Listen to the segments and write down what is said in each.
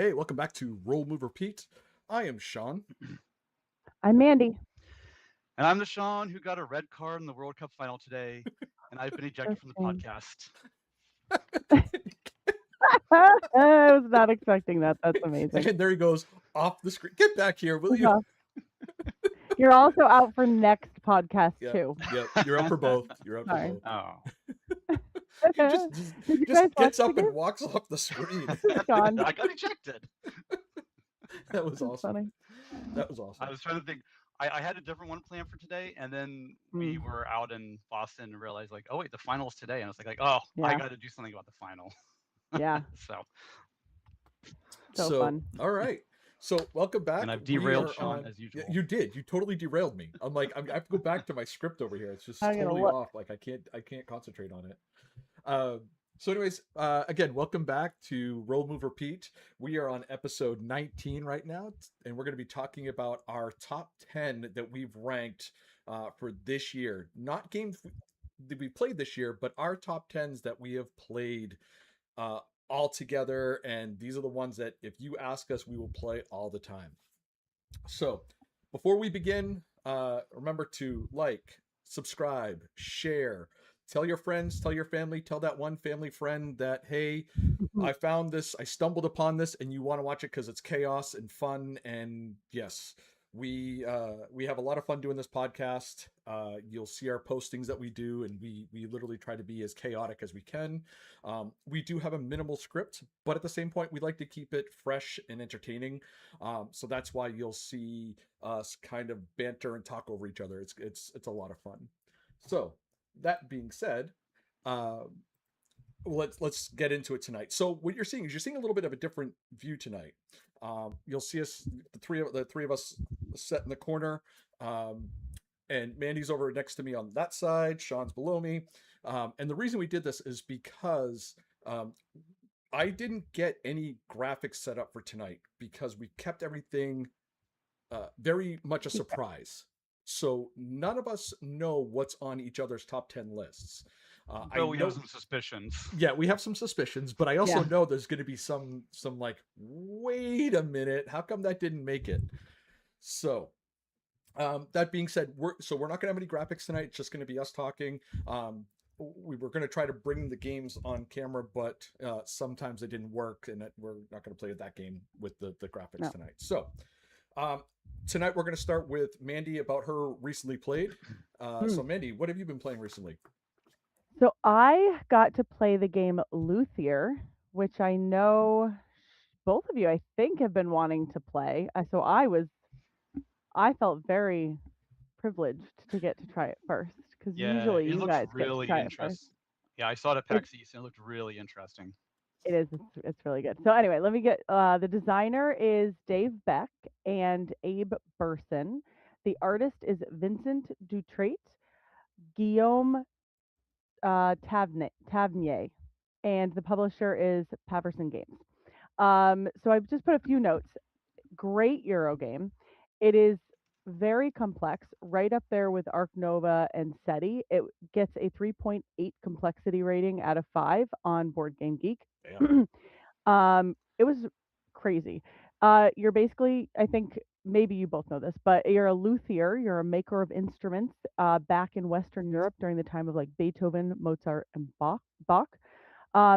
Hey, welcome back to Roll Move Repeat. I am Sean. I'm Mandy. And I'm the Sean who got a red card in the World Cup final today, and I've been For ejected from the shame. podcast. I was not expecting that. That's amazing. And there he goes off the screen. Get back here, will you? Uh-huh. You're also out for next podcast Yep, too. yep. You're up for both. You're up for Sorry. both. Oh, He Did you guys just watch gets the up game? and walks off the screen. Sean. I got ejected. That was That's awesome. funny. That was I awesome. was trying to think. I had a different one planned for today, and then we Mm, were out in Boston and realized, like, oh wait, the final's today, and I was like, oh, I yeah. got to do something about the final. Yeah. So, So So, fun. all right. So, welcome and back. I've We derailed are Sean on. as Yeah, usual. you did. You totally derailed me. I'm like, I have to go back to my script over here. It's just I'm gonna totally look. off. Like, I can't concentrate on it. Anyways, again, welcome back to Roll Move Repeat. We are on episode 19 right now, and we're going to be talking about our top 10 that we've ranked for this year. Not games that we played this year, but our top 10s that we have played uh, all together. And these are the ones that, if you ask us, we will play all the time. So, before we begin, remember to like, subscribe, share, tell your friends, tell your family, tell that one family friend that, hey, I found this, I stumbled upon this, and you want to watch it because it's chaos and fun. And yes, we have a lot of fun doing this podcast. You'll see our postings that we do, and we literally try to be as chaotic as we can. We do have a minimal script, but at the same point, we like to keep it fresh and entertaining. So that's why you'll see us kind of banter and talk over each other. It's a lot of fun. So that being said, uh, let's get into it tonight. So what you're seeing is you're seeing a little bit of a different view tonight. You'll see us the three of us set in the corner, um, and Mandy's over next to me on that side. Sean's below me, and the reason we did this is because um, I didn't get any graphics set up for tonight because we kept everything very much a Secret. surprise. So none of us know what's on each other's top 10 lists. I But we have know, some suspicions. yeah, we have some suspicions, but I also Yeah. know there's going to be some like, wait a minute, how come that didn't make it? So that being said, we're not going to have any graphics tonight. It's just going to be us talking. We were going to try to bring the games on camera, but sometimes it didn't work, and we're not going to play that game with the graphics No. tonight. So um, tonight we're going to start with Mandy about her recently played. Hmm. So Mandy, what have you been playing recently? So I got to play the game Luthier, which I know both of you, I think, have been wanting to play. So I felt very privileged to get to try it first because Yeah, usually it you looks guys get to really try it first. interesting. Yeah, I saw it at It PAX East, and it looked really interesting. it is. It's really good. So anyway, let me get the designer is Dave Beck and Abe Burson. The artist is Vincent Dutrait, Guillaume Tavernier, and the publisher is Paverson Games. So I've just put a few notes. Great Euro game. It is very complex, right up there with Arc Nova and SETI. It gets a 3.8 complexity rating out of 5 on Board Game Geek. Damn. It was crazy. You're basically, I think maybe you both know this, but you're a luthier. You're a maker of instruments back in Western Europe during the time of like Beethoven, Mozart, and Bach.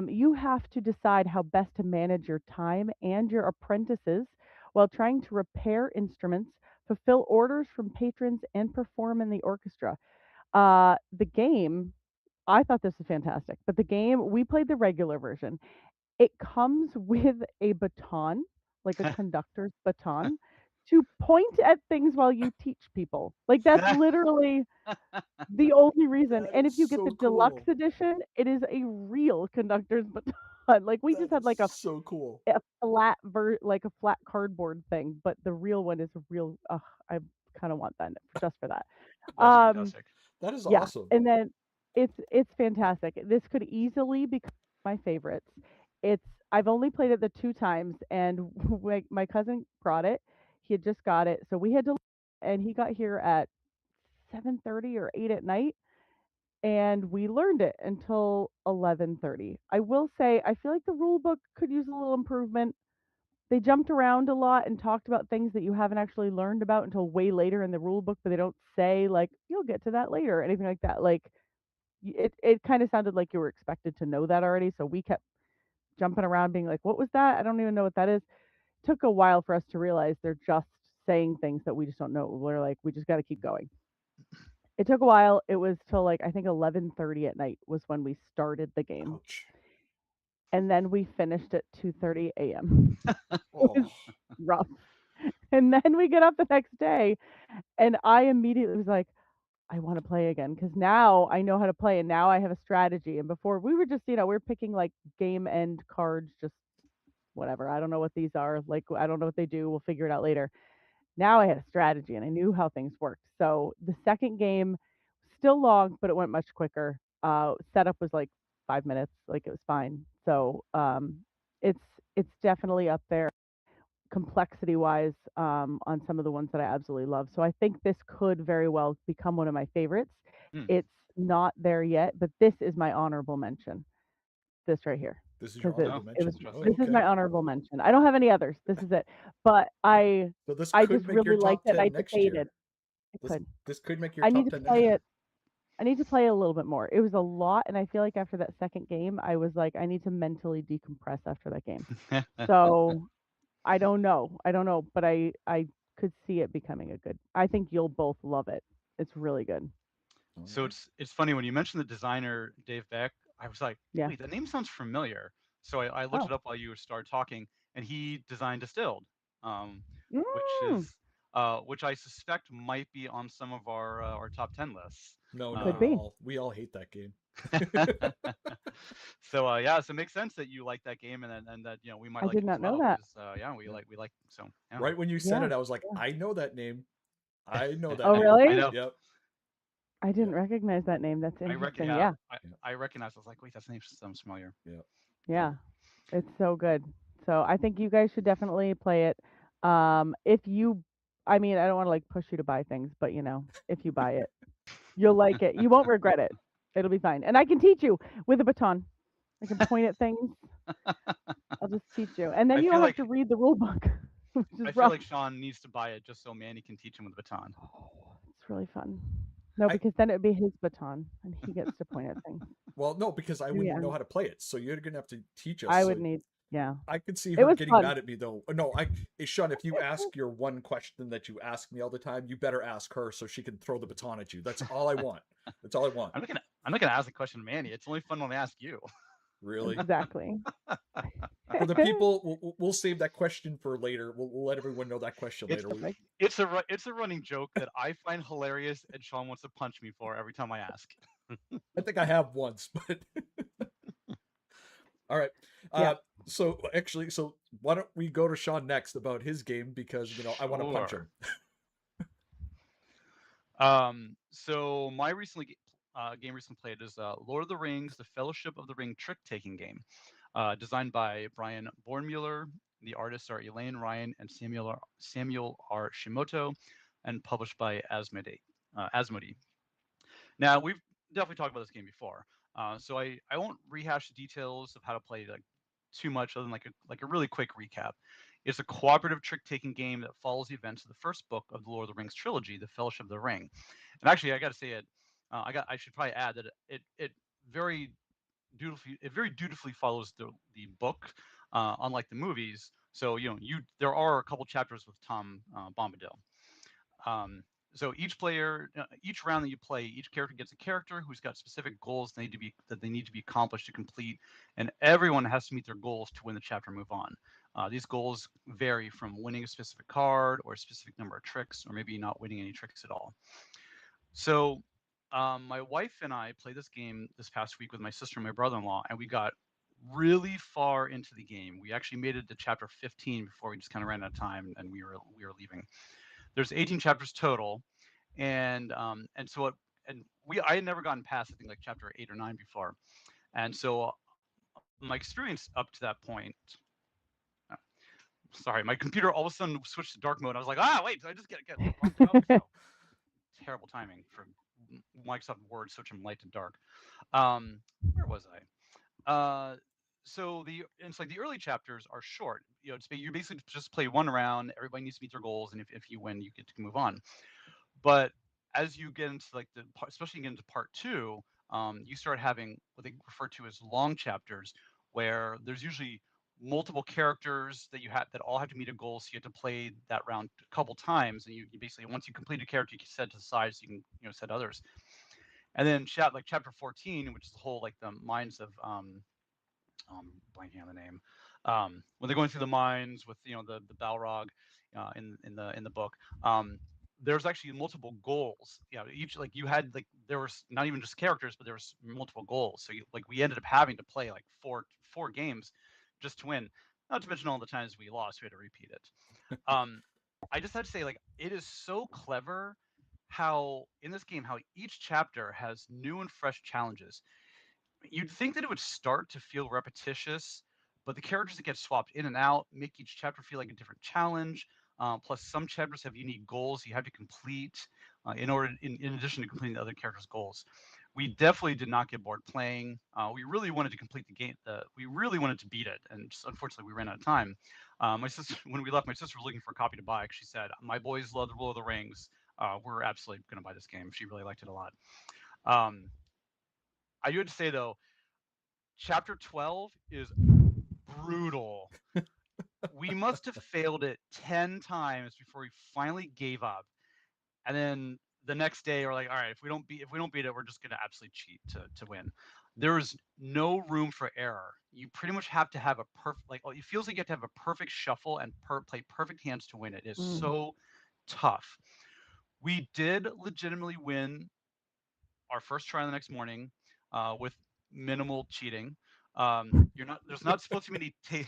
You have to decide how best to manage your time and your apprentices while trying to repair instruments, fulfill orders from patrons, and perform in the orchestra. The game, I thought this was fantastic, but the game, we played the regular version. It comes with a baton, like a conductor's baton, to point at things while you teach people. Like, that's literally the only reason. That And is if you get the so deluxe cool. edition, it is a real conductor's baton. Like, we That just had is like so cool. a like a flat cardboard thing, but the real one is a real. I kind of want that just for that. That's Um, fantastic. That is yeah, awesome. and then it's fantastic. This could easily become my favorites. It's I've only played it the 2 times, and my cousin brought it. He had just got it, so we had to and he got here at 7:30 or 8 at night, and we learned it until 11:30. I will say, I feel like the rule book could use a little improvement, they jumped around a lot and talked about things that you haven't actually learned about until way later in the rule book, but they don't say like you'll get to that later or anything like that. Like it kind of sounded like you were expected to know that already. So we kept jumping around being like, what was that? I don't even know what that is. Took a while for us to realize they're just saying things that we just don't know. We're like, we just got to keep going. It took a while. It was till like I think 11:30 at night was when we started the game, Ouch. and then we finished at 2:30 a.m. It Oh, was rough. And then we get up the next day, and I immediately was like, I want to play again because now I know how to play, and now I have a strategy. And before we were just, we were picking like game end cards, just whatever. I don't know what these are. Like, I don't know what they do. We'll figure it out later. Now I had a strategy and I knew how things worked. So the second game, still long, but it went much quicker. Setup was like 5 minutes, like it was fine. So it's it's definitely up there complexity wise on some of the ones that I absolutely love. So I think this could very well become one of my favorites. Hmm. It's not there yet, but this is my honorable mention. This right here this is your because Oh, honorable it was mention. Oh, this interesting. is okay. my honorable mention. I don't have any others. This is it. But So this I could just make your really liked top it and I 10 next debated. year. It This could. this could make your I need top to 10 next play year. it. I need to play a little bit more. It was a lot, and I feel like after that second game, I was like, I need to mentally decompress after that game. So I don't know. I don't know, but I could see it becoming a good. I think you'll both love it. It's really good. All So right. it's funny when you mentioned the designer Dave Beck. I was like, Yeah. wait, that name sounds familiar. So I looked Oh. it up while you started talking, and he designed Distilled, um, which Mm, is which I suspect might be on some of our top 10 lists. No, not could at Um, be. all. We all hate that game. so yeah, so it makes sense that you like that game, and that we might I like did it as not know well that. because yeah, Yeah. we like so yeah. Right when you said Yeah. it, I was like, Yeah. I know that name. I know that Oh, name. I really? know. Yep. I didn't Yep. recognize that name. That's I reckon. interesting. Yeah, Yeah. Yep. I recognize. I was like, wait, that name sounds familiar. Yep. Yeah. It's so good. So I think you guys should definitely play it. If you, I mean, I don't want to like push you to buy things, but if you buy it, you'll like it. You won't regret it. It'll be fine. And I can teach you with a baton. I can point at things. I'll just teach you. And then I you feel don't have like to read the rule book, which is I feel rough. like Sean needs to buy it just so Mandy can teach him with a baton. It's really fun. No, I because then it would be his baton and he gets to point at things. well, no, because I wouldn't Yeah. know how to play it. So you're gonna have to teach us. I So would need, yeah. I could see It her was getting fun. mad at me though. No, Sean, if you ask your one question that you ask me all the time, you better ask her so she can throw the baton at you. That's all I want. That's all I want. I'm not gonna ask the question to Mandy. It's only fun when I ask you. Really. Exactly. For the people, we'll save that question for later. We'll let everyone know that question It's later. Perfect. it's a running joke that I find hilarious, and Sean wants to punch me for every time I ask. I think I have once, but all right. Yeah. Uh, so actually, so why don't we go to Sean next about his game because I want to punch him. Sure. So my game recently played is Lord of the Rings: The Fellowship of the Ring trick taking game, designed by Brian Bornmuller. The artists are Elaine Ryan and Samuel R. Shimoto, and published by Asmodee. Now we've definitely talked about this game before, so I won't rehash the details of how to play like too much, other than like a really quick recap. It's a cooperative trick-taking game that follows the events of the first book of the Lord of the Rings trilogy, The Fellowship of the Ring. And actually, I got to say it. I should probably add that it very very dutifully follows the book, unlike the movies. So there are a couple chapters with Tom Bombadil. Um, so each round that you play, each character gets a character who's got specific goals that they need to be accomplished to complete, and everyone has to meet their goals to win the chapter and move on. These goals vary from winning a specific card or a specific number of tricks, or maybe not winning any tricks at all. So my wife and I played this game this past week with my sister and my brother-in-law, and we got really far into the game. We actually made it to chapter 15 before we just kind of ran out of time, and we were leaving. There's 18 chapters total, and so I had never gotten past I think like chapter 8 or 9 before, and so my experience up to that point. uh, Sorry, my computer all of a sudden switched to dark mode. I was like, wait, did I just get locked out? So terrible timing for Microsoft Word switching from light to dark. Where was I? Uh, so it's like the early chapters are short. you basically just play one round. Everybody needs to meet their goals, and if you win, you get to move on. But as you get into like especially get into part two, you start having what they refer to as long chapters, where there's usually multiple characters that you have that all have to meet a goal. So you have to play that round a couple times, and you basically once you complete a character, you can set to the side so you can set others. And then chapter 14, which is the whole like the mines of blanking on the name. When they're going through the mines with the Balrog in the book, there's actually multiple goals. Each like you had like there was not even just characters, but there was multiple goals. So we ended up having to play like four games just to win. Not to mention all the times we lost, we had to repeat it. I just had to say like it is so clever how in this game how each chapter has new and fresh challenges. You'd think that it would start to feel repetitious, but the characters that get swapped in and out make each chapter feel like a different challenge. Plus, some chapters have unique goals you have to complete in addition to completing the other characters' goals. We definitely did not get bored playing. We really wanted to complete the game. We really wanted to beat it, and just unfortunately, we ran out of time. My sister, when we left, my sister was looking for a copy to buy. She said, "My boys love the Lord of the Rings. We're absolutely going to buy this game." She really liked it a lot. Um, I do have to say though, chapter 12 is brutal. We must have failed it 10 times before we finally gave up. And then the next day we're like, all right, if we don't beat it, we're just gonna absolutely cheat to win. There is no room for error. You pretty much have to have a perfect it feels like you have to have a perfect shuffle and play perfect hands to win it. It's so tough. We did legitimately win our first try the next morning with minimal cheating. You're not. There's not supposed to be any.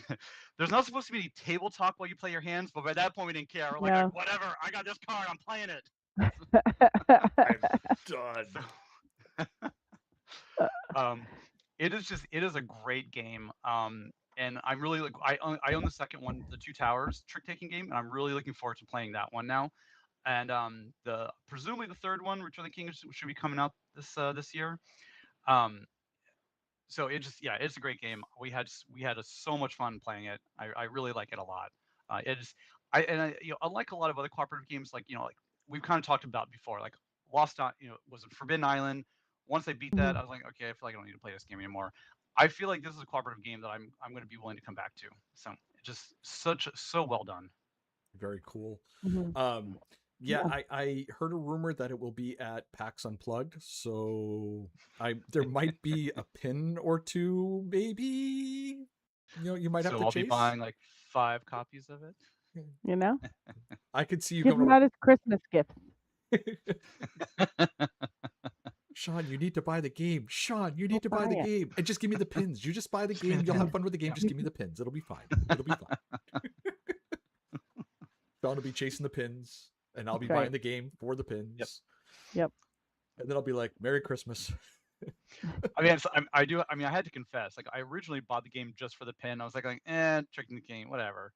There's not supposed to be any table talk while you play your hands. But by that point, we didn't care. We're like, Yeah. whatever. I got this card. I'm playing it. I'm done. So, it is a great game. And I'm really like I own the second one, the Two Towers trick taking game, and I'm really looking forward to playing that one now. And the presumably the third one, Return of the King, should be coming out this year. Um, so it's a great game. We had so much fun playing it. I really like it a lot. It is unlike a lot of other cooperative games, like we've kind of talked about before, like Lost on was it Forbidden Island. Once I beat that, I was like, okay, I feel like I don't need to play this game anymore. I feel like this is a cooperative game that I'm going to be willing to come back to. So just so well done. Very cool. Mhm. Yeah, Yeah. I heard a rumor that it will be at PAX Unplugged, so there might be a pin or two, maybe. You might have So to I'll be chase. buying like 5 copies of it. You know, I could see you give coming them over. out as Christmas gifts. Sean, you need to buy the game. Sean, you Go need to buy buy the it. game. And just give me the pins. You just buy the Just give me game. the You'll pin. have fun with the game. Yeah. Just give me the pins. It'll be fine. It'll be fine. Sean will be chasing the pins, and I'll be That's right. buying the game for the pins. Yep. And then I'll be like, Merry Christmas. I mean, I do. I mean, I had to confess, like I originally bought the game just for the pin. I was like, tricking the game, whatever.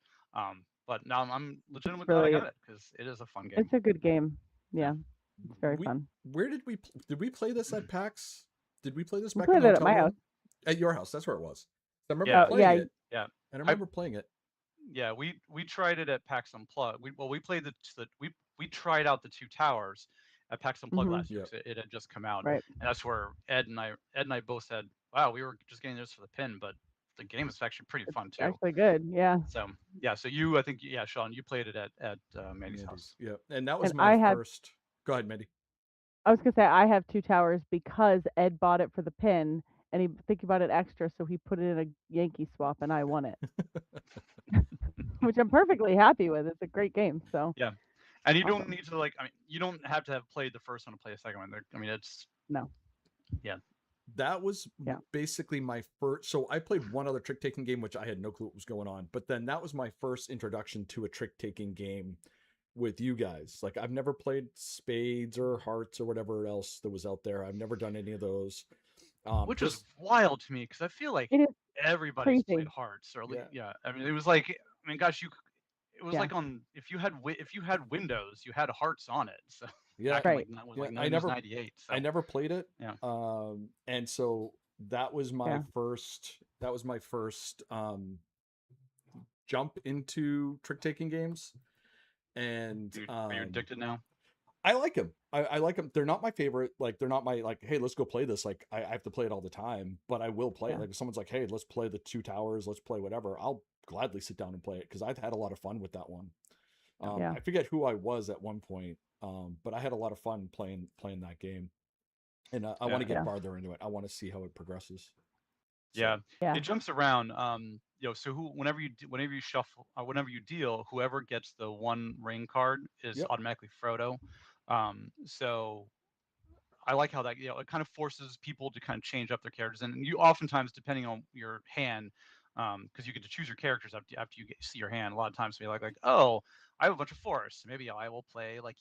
But now I'm legitimately It's glad I really got it because it is a fun game. it's a good game. Yeah. Yeah. It's very fun. Where did we play this at PAX? Did we play this We back in played the it at hotel my room? house. At your house. That's where it was. I remember Yeah. playing Yeah. it. Yeah. And I I remember playing it. yeah we tried it at PAX Unplugged. We played we tried out the Two Towers at PAX Unplugged Mhm. last year Yep. because it had just come out, Right. and that's where Ed and I both said, wow, we were just getting this for the pin, but the game is actually pretty It's fun too. actually good. Yeah. So yeah, so I think Sean, you played it at Mandy's house. Mandy's. Yep. And that was And my I had first. Go ahead, Mandy. I was gonna say I have Two Towers because Ed bought it for the pin and he think about it extra, so he put it in a Yankee swap and I won it. Which I'm perfectly happy with. It's a great game. So Yeah, and you don't awesome. need to I mean, you don't have to have played the first one to play the second one. I mean, it's No. yeah. That was Yeah. basically my first. So I played one other trick taking game, which I had no clue what was going on. But then that was my first introduction to a trick taking game with you guys. Like I've never played spades or hearts or whatever else that was out there. I've never done any of those. Which is Just wild to me because I feel like It is everybody's played crazy. hearts or yeah, yeah. I mean, it was like I mean, gosh, it was Yeah. like on if you had Windows, you had hearts on it. So yeah, back in Right. like I 90s, never 98. I So never played it. yeah. And so that was my Yeah. first. That was my first jump into trick taking games, and Are you addicted now? I like them. I like them. They're not my favorite. Like they're not my like. Hey, let's go play this. Like I have to play it all the time, but I will play it. Yeah. Like if someone's like, hey, let's play the Two Towers. Let's play whatever. I'll gladly sit down and play it because I've had a lot of fun with that one. Yeah. I forget who I was at one point, but I had a lot of fun playing that game, and I want to get Yeah. farther into it. I want to see how it progresses. Yeah, So Yeah. it jumps around. So whenever whenever you shuffle, whenever you deal, whoever gets the one ring card is yep, automatically Frodo. So I like how that it kind of forces people to kind of change up their characters, and you oftentimes, depending on your hand, because you get to choose your characters after you see your hand. A lot of times, be like, oh, I have a bunch of forests. Maybe I will play like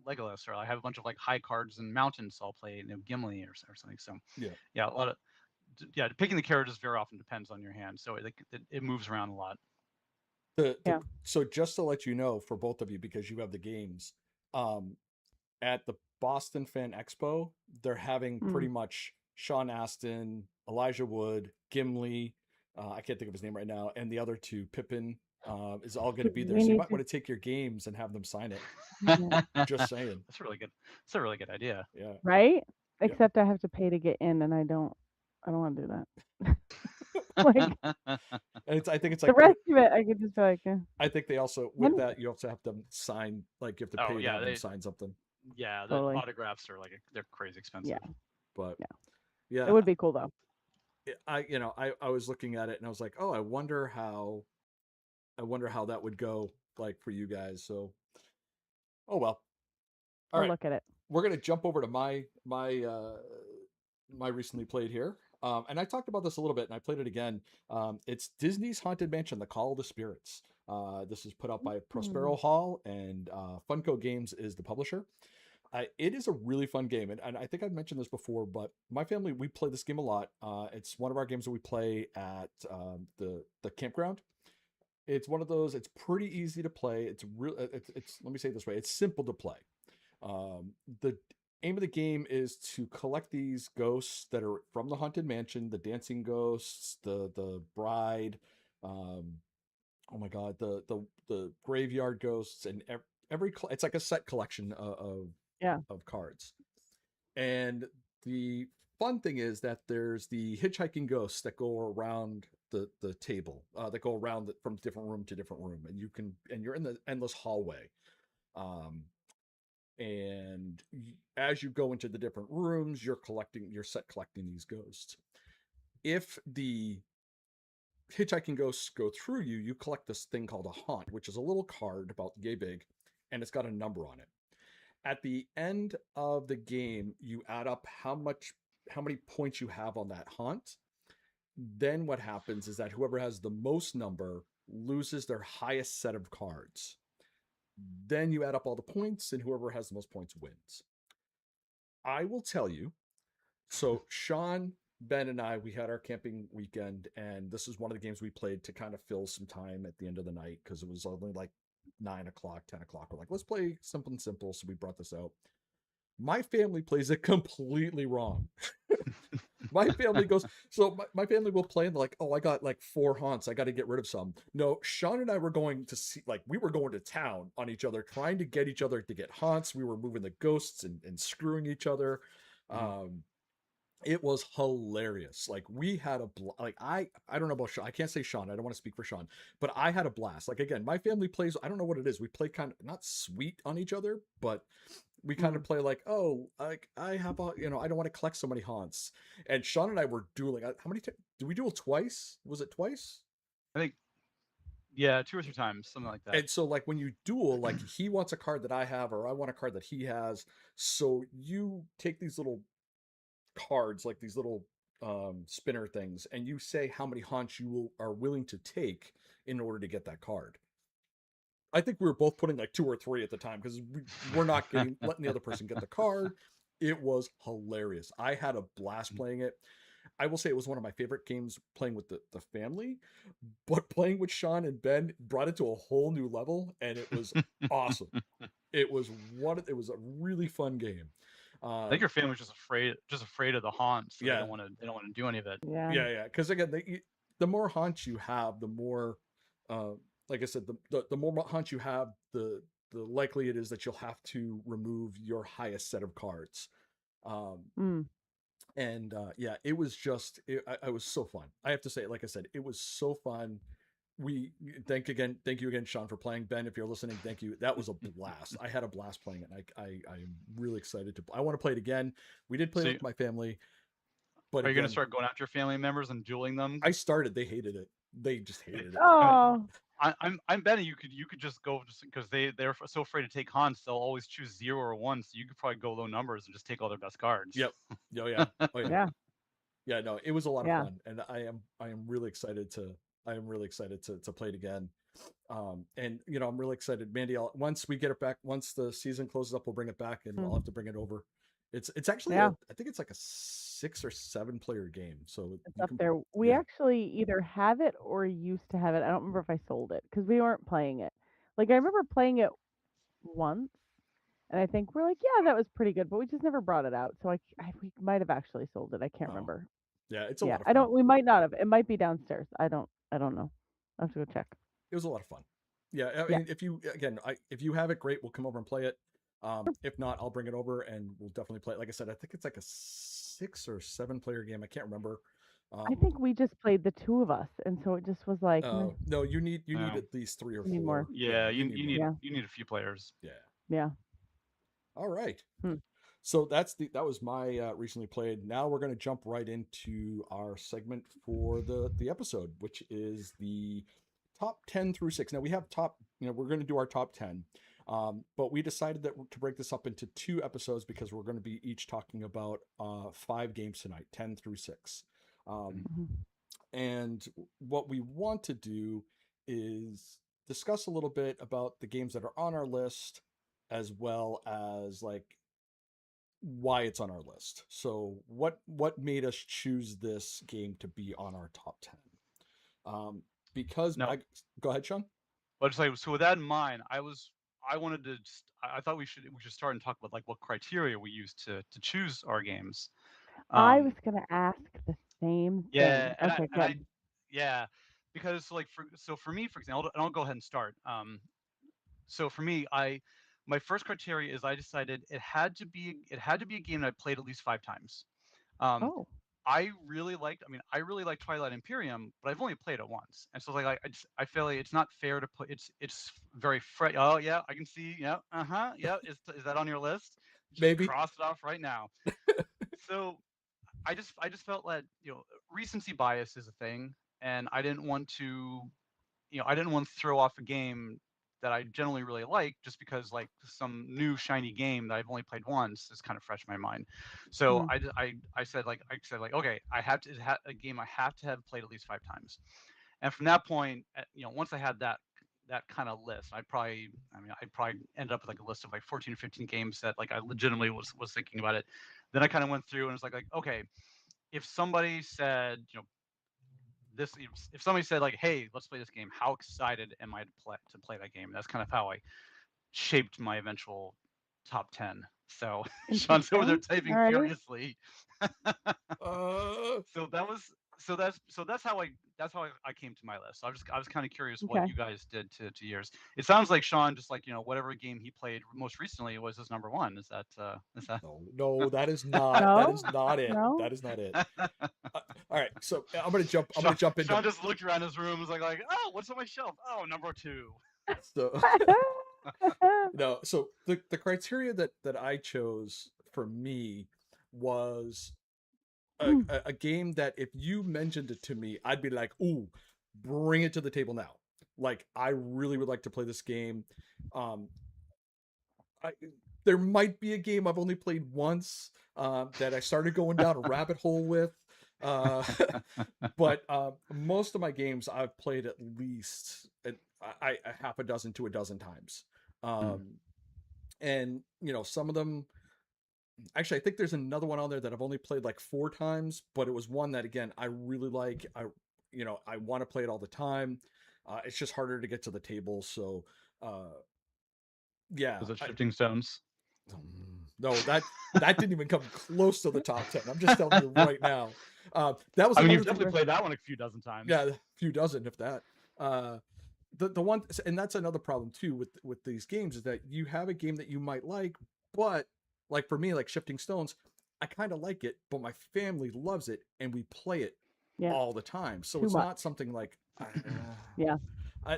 Legolas, or I have a bunch of like high cards and mountains, so I'll play Gimli or something. So yeah. yeah, a lot of picking the characters very often depends on your hand, so it moves around a lot. The Yeah. so just to let you know for both of you because you have the games, um, at the Boston Fan Expo, they're having pretty Mm. much Sean Astin, Elijah Wood, Gimli, I can't think of his name right now, and the other two, Pippin, is all going to be there. We So you need might to. want to take your games and have them sign it. Yeah. Just saying. That's really good. That's a really good idea. Yeah. Right? Yeah. Except I have to pay to get in, and I don't. I don't want to do that. Like And I think it's the like rest of it, I could just be like, I think they also with when, that you also have to sign like you have to Oh pay to yeah, have them sign something. the totally. autographs are like they're crazy Yeah. expensive. But Yeah. It yeah, would be cool though. I was looking at it and I was like, oh, I wonder how that would go like for you guys. So oh well. All I'll right. look at it. We're gonna jump over to my recently played here. And I talked about this a little bit and I played it again. It's Disney's Haunted Mansion, The Call of the Spirits. This is put out by Mm. Prospero Hall and Funko Games is the publisher. It is a really fun game, and I think I've mentioned this before, but my family we play this game a lot. It's one of our games that we play at the campground. It's one of those. It's pretty easy to play. It's real. It's let me say it this way. It's simple to play. The aim of the game is to collect these ghosts that are from the haunted mansion, the dancing ghosts, the bride, um, oh my god, the graveyard ghosts, and it's like a set collection Yeah. of cards. And the fun thing is that there's the hitchhiking ghosts that go around the table, that go around from different room to different room, and you're in the endless hallway. Um, and as you go into the different rooms, you're set collecting these ghosts. If the hitchhiking ghosts go through you, you collect this thing called a haunt, which is a little card about yay big, and it's got a number on it. At the end of the game, you add up how many points you have on that haunt. Then what happens is that whoever has the most number loses their highest set of cards. Then you add up all the points, and whoever has the most points wins. I will tell you. So Sean, Ben, and I, we had our camping weekend, and this is one of the games we played to kind of fill some time at the end of the night because it was only like 9 o'clock, 10 o'clock. We're like, let's play something simple. So we brought this out. My family plays it completely wrong. My family goes, so my family will play and they're like, oh, I got like 4 haunts. I got to get rid of some. No, Sean and I were going to see, like, we were going to town on each other, trying to get each other to get haunts. We were moving the ghosts and screwing each other. Mhm. It was hilarious. Like we had like I don't know about Sean. I can't say Sean. I don't want to speak for Sean, but I had a blast. Like again, my family plays. I don't know what it is. We play kind of not sweet on each other, but we kind of Mm. play like, oh, like I have a, I don't want to collect so many haunts. And Sean and I were dueling. How many times did we duel twice? Was it twice? I think yeah, 2 or 3 times, something like that. And so like when you duel, like he wants a card that I have, or I want a card that he has. So you take these little cards, like these little spinner things, and you say how many haunts are willing to take in order to get that card. I think we were both putting like 2 or 3 at the time because we're not letting the other person get the card. It was hilarious. I had a blast playing it. I will say it was one of my favorite games playing with the family, but playing with Sean and Ben brought it to a whole new level, and it was awesome. It was a really fun game. I think Um, your family's just afraid of the haunts, so yeah, they don't want to do any of it. Yeah. yeah. Because again, the more haunts you have, the more like I said, the more hunts you have, the likely it is that you'll have to remove your highest set of cards. Mm. And yeah, it was just I was so fun. I have to say, like I said, it was so fun. We thank you again, Sean, for playing. Ben, if you're listening, thank you. That was a blast. I had a blast playing it. I'm really excited to. I want to play it again. We did play So it with my family, but are you going to again, start going after your family members and dueling them? I started. They hated it. They just hated it. Oh, I'm betting you could just go just because they're so afraid to take Hans, they'll always choose 0 or 1. So you could probably go low numbers and just take all their best cards. Yep. Oh yeah. Oh yeah. yeah, Yeah. No, it was a lot of yeah. fun, and I am really excited to. I am really excited to play it again. And I'm really excited, Mandy. Once we get it back, once the season closes up, we'll bring it back, and I'll have to bring it over. It's actually Yeah. I think it's like a 6 or 7 player game, so It's you up can. there. We Yeah. actually either have it or used to have it. I don't remember if I sold it because we weren't playing it. Like I remember playing it once, and I think we're like, yeah, that was pretty good, but we just never brought it out. So we might have actually sold it. I can't Oh, remember. yeah, it's a Yeah, lot of I fun. don't. We might not have. It might be downstairs. I don't know. I have to go check. It was a lot of fun. Yeah, I Yeah. mean, if you have it, great. We'll come over and play it. If not, I'll bring it over and we'll definitely play it. Like I said, I think it's like a 6 or 7 player game. I can't remember. I think we just played the two of us, and so it just was like, No, you need No. at least 3 or You need 4. more. Yeah, you more. need Yeah. you need a few players. Yeah. yeah. All right. Hmm. So that was my recently played. Now we're going to jump right into our segment for the episode, which is the top 10 through 6. Now we have we're going to do our top 10. But we decided that to break this up into 2 episodes because we're going to be each talking about 5 games tonight, 10 through 6. Mhm. And what we want to do is discuss a little bit about the games that are on our list, as well as like why it's on our list. So what made us choose this game to be on our top 10? Because No. go ahead, Sean. But it's like, so with that in mind, I wanted to I thought we should start and talk about like what criteria we use to choose our games. I was gonna ask the same Yeah, thing. and Okay, I good. yeah, because like for me, for example, and I'll go ahead and start. So for me, my first criteria is I decided it had to be a game that I played at least 5 times. Um, Oh, I really liked Twilight Imperium, but I've only played it once, and so like I feel like it's not fair to put it's very fresh. Oh yeah, I can see. Yeah, yeah. Is that on your list? Just Maybe. cross it off right now. So I just felt that recency bias is a thing, and I didn't want to throw off a game that I generally really like just because like some new shiny game that I've only played once is kind of fresh in my mind. So mm, I said okay, I have to a game I have to have played at least 5 times. And from that point, once I had that kind of list, I'd probably end up with like a list of like 14 or 15 games that like I legitimately was thinking about it. Then I kind of went through and was like okay, if somebody said this, if somebody said like, hey, let's play this game, how excited am I to play that game? That's kind of how I shaped my eventual top 10. So Sean's over there interesting. typing Alrighty. furiously. Uh, So that's how I came to my list. I was kind of curious what Okay. you guys did to yours. It sounds like Sean just like whatever game he played most recently was his number one. Is that no, that is not. That is No, not it. no. That is not it. All right, so I'm gonna jump into. Sean just looked around his room and was like, oh, what's on my shelf? Oh, number 2. So no, so the criteria that I chose for me was a game that if you mentioned it to me, I'd be like, ooh, bring it to the table now. Like I really would like to play this game. There might be a game I've only played once that I started going down a rabbit hole with. But most of my games I've played at least a half a dozen to a dozen times. And some of them, actually, I think there's another one on there that I've only played like 4 times, but it was one that again I really like. I want to play it all the time. It's just harder to get to the table, so yeah. Was it Shifting Stones? No, that didn't even come close to the top 10. I'm just telling you right now. That was. I mean, you've definitely played that one a few dozen times. Yeah, a few dozen, if that. the one, and that's another problem too with these games, is that you have a game that you might like, but like for me, like Shifting Stones, I kind of like it, but my family loves it and we play it Yeah. all the time. So Too it's much. not something like Yeah.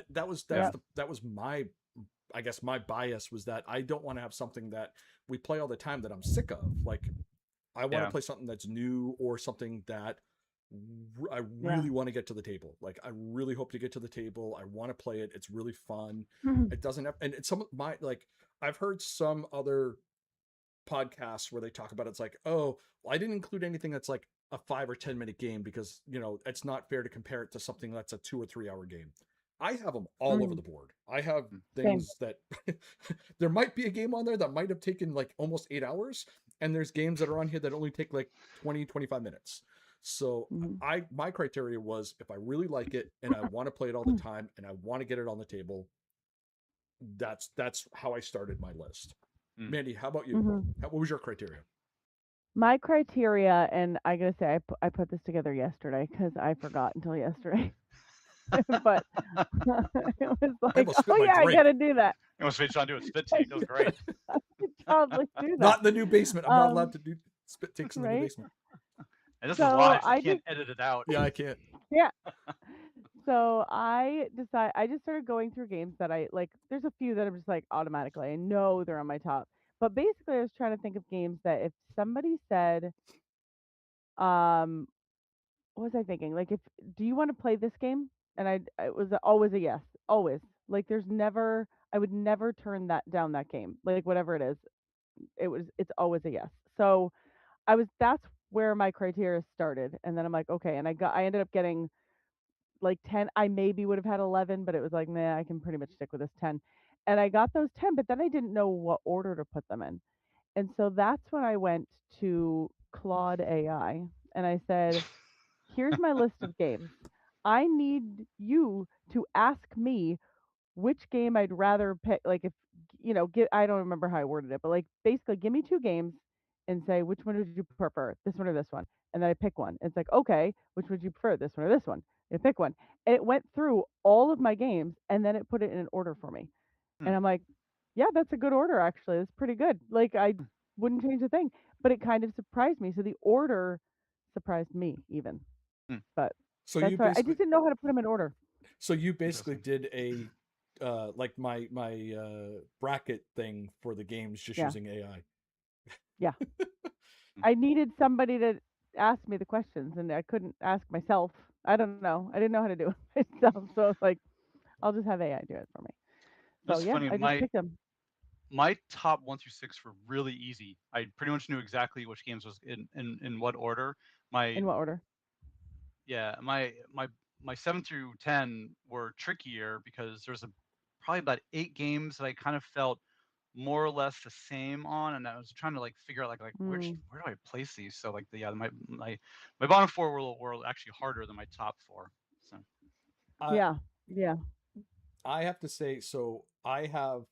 that's Yeah. that was my, I guess my bias was that I don't want to have something that we play all the time that I'm sick of. Like I want to Yeah. play something that's new or something that I Yeah. really want to get to the table. Like I really hope to get to the table. I want to play it. It's really fun. Mhm. It doesn't have, and it's some of my, like I've heard some other podcasts where they talk about it's like, oh, well, I didn't include anything that's like a 5 or 10 minute game because it's not fair to compare it to something that's a 2 or 3 hour game. I have them all over Mhm. the board. I have Mm. Same. things that there might be a game on there that might have taken like almost 8 hours, and there's games that are on here that only take like 20-25 minutes. So Mhm. my criteria was, if I really like it and I want to play it all the time and I want to get it on the table, that's how I started my list. Mm. Mandy, how about you? Mhm. What was your criteria? My criteria, and I gotta say, I put this together yesterday because I forgot until yesterday. But it was I like, almost spit oh my yeah, I drink. gotta do that. I was trying to do a spit I take. That was great. should probably do Not that. in the new basement. I'm not allowed to do spit takes in the new Right. basement. And this is So live, so you I can't just edit it out. Yeah, I can't. yeah. So I just started going through games that I like. There's a few that I'm just like automatically. I know they're on my top. But basically, I was trying to think of games that if somebody said, um, what was I thinking? Like, if do you want to play this game? And it was always a yes, always. Like, there's never, I would never turn that down that game. Like, whatever it is, it's always a yes. So that's where my criteria started, and then I'm like, okay, and I ended up getting like 10. I maybe would have had 11, but it was like, nah, I can pretty much stick with this 10. And I got those 10, but then I didn't know what order to put them in. And so that's when I went to Claude AI and I said, here's my list of games. I need you to ask me which game I'd rather pick. Like, if get I don't remember how I worded it, but like basically give me two games and say which one would you prefer, this one or this one, and then I pick one. It's like, okay, which would you prefer, this one or this one? And I pick one, and it went through all of my games, and then it put it in an order for me, Hmm. and I'm like, yeah, that's a good order actually. It's pretty good. Like I wouldn't change a thing, but it kind of surprised me. So the order surprised me even, Hmm. but So you that's why I basically just didn't know how to put them in order. basically Interesting. did a like my bracket thing for the games just Yeah, using AI. yeah. Hmm. I needed somebody to ask me the questions, and I couldn't ask myself. I don't know. I didn't know how to do it myself, so I was like, I'll just have AI do it for me. So That's yeah, funny. I just My picked them. my top 1 through 6 were really easy. I pretty much knew exactly which games was in what order. My In what order? Yeah, my 7 through 10 were trickier because there's probably about 8 games that I kind of felt more or less the same on, and I was trying to like figure out like Mm, where do I place these? So like my bottom four were actually harder than my top four. So I yeah, yeah. I have to say, so I have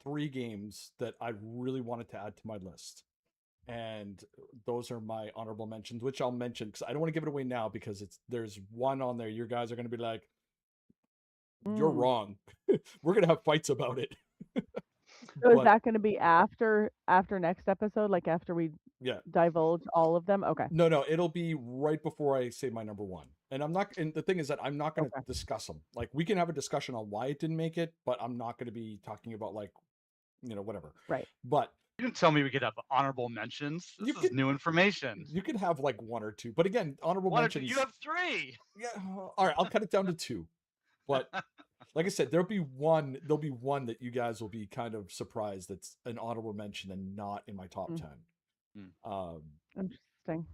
3 games that I really wanted to add to my list. And those are my honorable mentions, which I'll mention because I don't want to give it away now because there's one on there. You guys are going to be like, "You're Mm. wrong." We're going to have fights about it. So is But that going to be after next episode? Like after we yeah, divulge all of them? Okay. no, it'll be right before I say my number one. And I'm not. And the thing is that I'm not going to Okay. discuss them. Like we can have a discussion on why it didn't make it, but I'm not going to be talking about like whatever. Right. But you didn't tell me we could have honorable mentions. This you is could new information. you could have like one or two. But again, honorable One or two. You mentions. have three. Yeah. All right, I'll cut it down to 2. But like I said, there'll be one that you guys will be kind of surprised that's an honorable mention and not in my top Mm. 10. Hmm. Um, Interesting.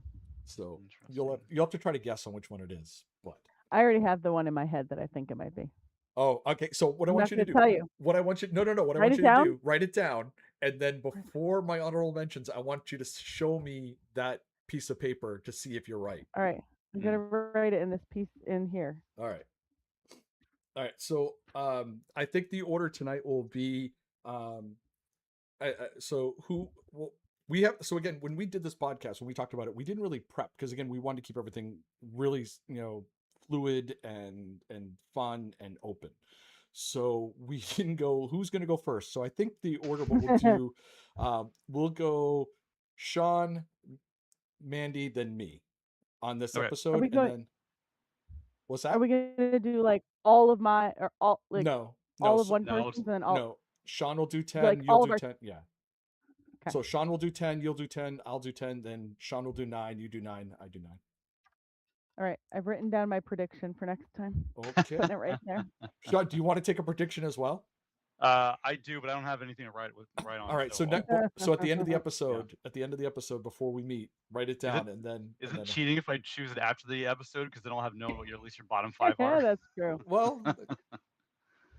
so Interesting. you'll have to try to guess on which one it is. But I already have the one in my head that I think it might be. oh, okay. So what I I'm want not you to going to do, tell you. what I want you, no, what I Write want it you to down. do, write it down, and then before my honorable mentions, I want you to show me that piece of paper to see if you're right. All right. I'm going to write it in this piece in here. All right. All right. So I think the order tonight will be um, so who well we have so again when we did this podcast when we talked about it we didn't really prep because again we wanted to keep everything really fluid and fun and open. So we can go. Who's going to go first? So I think the order what we'll do, we'll go Sean, Mandy, then me on this Okay. Are episode, we and going? then what's Are that? we gonna do like all of my or all like No, no, all of one No, person's and then all no. Sean will do like 10. You'll all of do our? 10. Yeah. Okay. So Sean will do 10. You'll do 10. I'll do 10. Then Sean will do 9. You do 9. I do 9. All right. I've written down my prediction for next time. Okay. Putting it right there. Sean, do you want to take a prediction as well? I do, but I don't have anything to write on. All right. So so at the end of the episode, before we meet, write it down, and then is it cheating if I choose it after the episode because then I'll have known what at least your bottom 5 Yeah, are? that's true. well,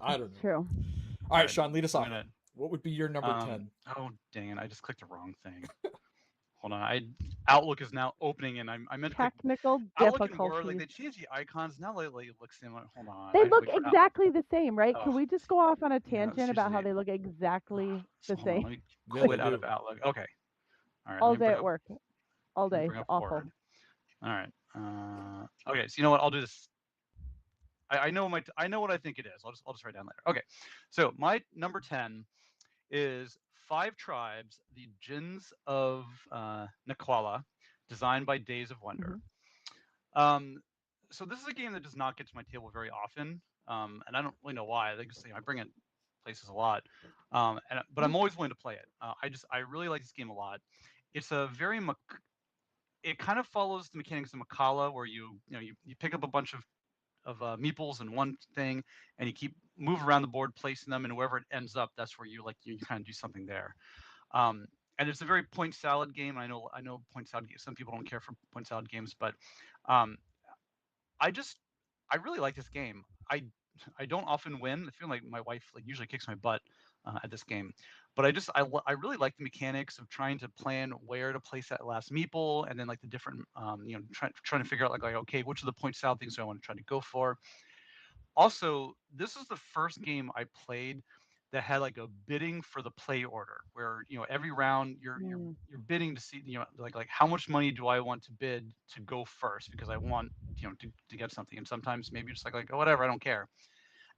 I don't know. True. All right, Sean, lead us off. gonna- What would be your number 10? Oh dang it! I just clicked the wrong thing. Hold on, Outlook is now opening, and I meant to click Technical Outlook and Word. Like difficulties. they changed the icons now. Lately, it looks similar. Hold on. They I have to look wait for exactly the same, right? Oh, Can we just go off on a yeah, tangent about how seriously. they look exactly the Hold on, same let me Yeah, quit they out of do. Outlook. Okay. All right. all let me day bring at up, work? All let me day. bring up Awful. Word. All right. Okay. So you know what? I'll do this. I know what I think it is. I'll just write down later. Okay. So my number 10 is 5 Tribes, the Jinns of Naquala, designed by Days of Wonder. So this is a game that does not get to my table very often, and I don't really know why. I think I bring it places a lot, but I'm always willing to play it. I really like this game a lot. It's a very it kind of follows the mechanics of Makala, where you pick up a bunch of meeples in one thing, and you keep move around the board, placing them, and wherever it ends up, that's where you kind of do something there. And it's a very point salad game. I know point salad. Some people don't care for point salad games, but um, I really like this game. I don't often win. I feel like my wife usually kicks my butt at this game, but I really like the mechanics of trying to plan where to place that last meeple, and then the different trying to figure out okay, which of the point salad things do I want to try to go for. Also, this is the first game I played that had a bidding for the play order, where every round you're bidding to see like how much money do I want to bid to go first, because I want to get something, and sometimes maybe just oh, whatever, I don't care.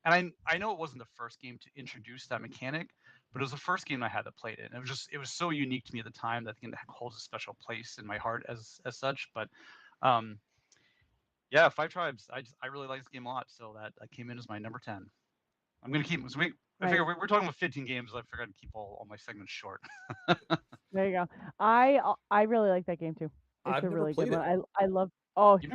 And I know it wasn't the first game to introduce that mechanic, but it was the first game I had that played it, and it was so unique to me at the time that I think it holds a special place in my heart as such. But yeah, 5 Tribes. I really like this game a lot, so that came in as my number 10. I'm gonna keep. So I figure we're talking about 15 games. I figured I'd keep all my segments short. There you go. I really like that game too. It's I've a never really good played one. it. I love. Oh, I've the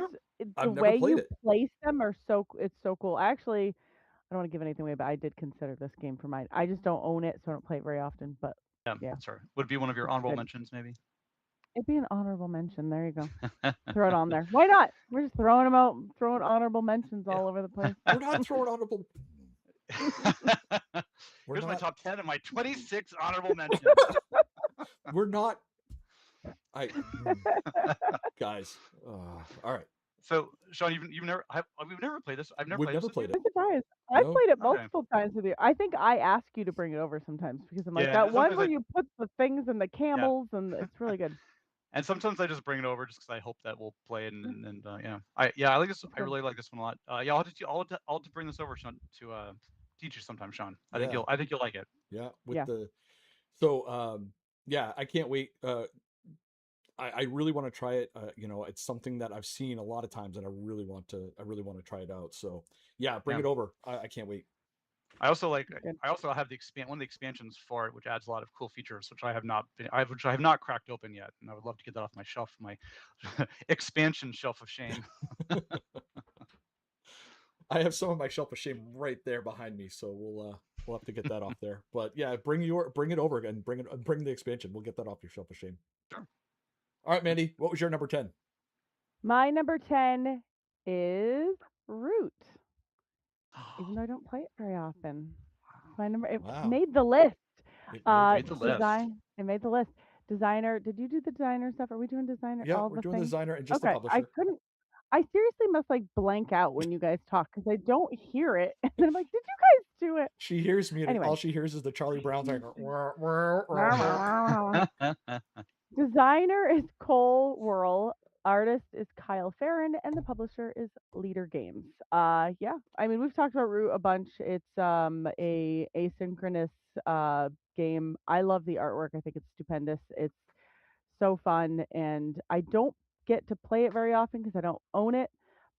never way played you it. place them are it's so cool. Actually, I don't want to give anything away, but I did consider this game for mine. I just don't own it, so I don't play it very often. But yeah, Sorry. Would it be one of your it's honorable good. mentions, maybe? It'd be an honorable mention. There you go. Throw it on there. Why not? We're just throwing them out, throwing honorable mentions all over the place. We're not throwing honorable. Here's my top 10 and my 26 honorable mentions. We're not. Guys. All right. So, Sean, we've never played this. I've never We've played never this. played it. I'm surprised. I've played it multiple times with you. I think I ask you to bring it over sometimes because I'm like that one where you put the things and the camels, and it's really good. And sometimes I just bring it over just because I hope that we'll play it, and I like this. I really like this one a lot. Yeah, I'll have to bring this over to teach you sometime, Sean. I think you'll like it. Yeah. Yeah, I can't wait. I really want to try it. It's something that I've seen a lot of times, and I really want to try it out. So yeah, bring it over. I can't wait. I also have one of the expansions for it, which adds a lot of cool features, which I have not cracked open yet, and I would love to get that off my shelf, my expansion shelf of shame. I have some of my shelf of shame right there behind me, so we'll have to get that off there. But yeah, bring it over and bring the expansion. We'll get that off your shelf of shame. Sure. All right, Mandy, what was your number 10? My number 10 is Root. Even though I don't play it very often. My number it made the list. It made the list. It made the list. Designer, did you do the designer stuff? Are we doing designer? Yeah, all we're the doing things? designer and just the Okay, publisher. I seriously must blank out when you guys talk because I don't hear it. And then I'm like, did you guys do it? She hears me, and Anyway. all she hears is the Charlie Brown thing. Designer is Cole Whirl. Artist is Kyle Farron, and the publisher is Leader Games. Yeah, I mean we've talked about Root a bunch. It's a asynchronous game. I love the artwork. I think it's stupendous. It's so fun, and I don't get to play it very often because I don't own it.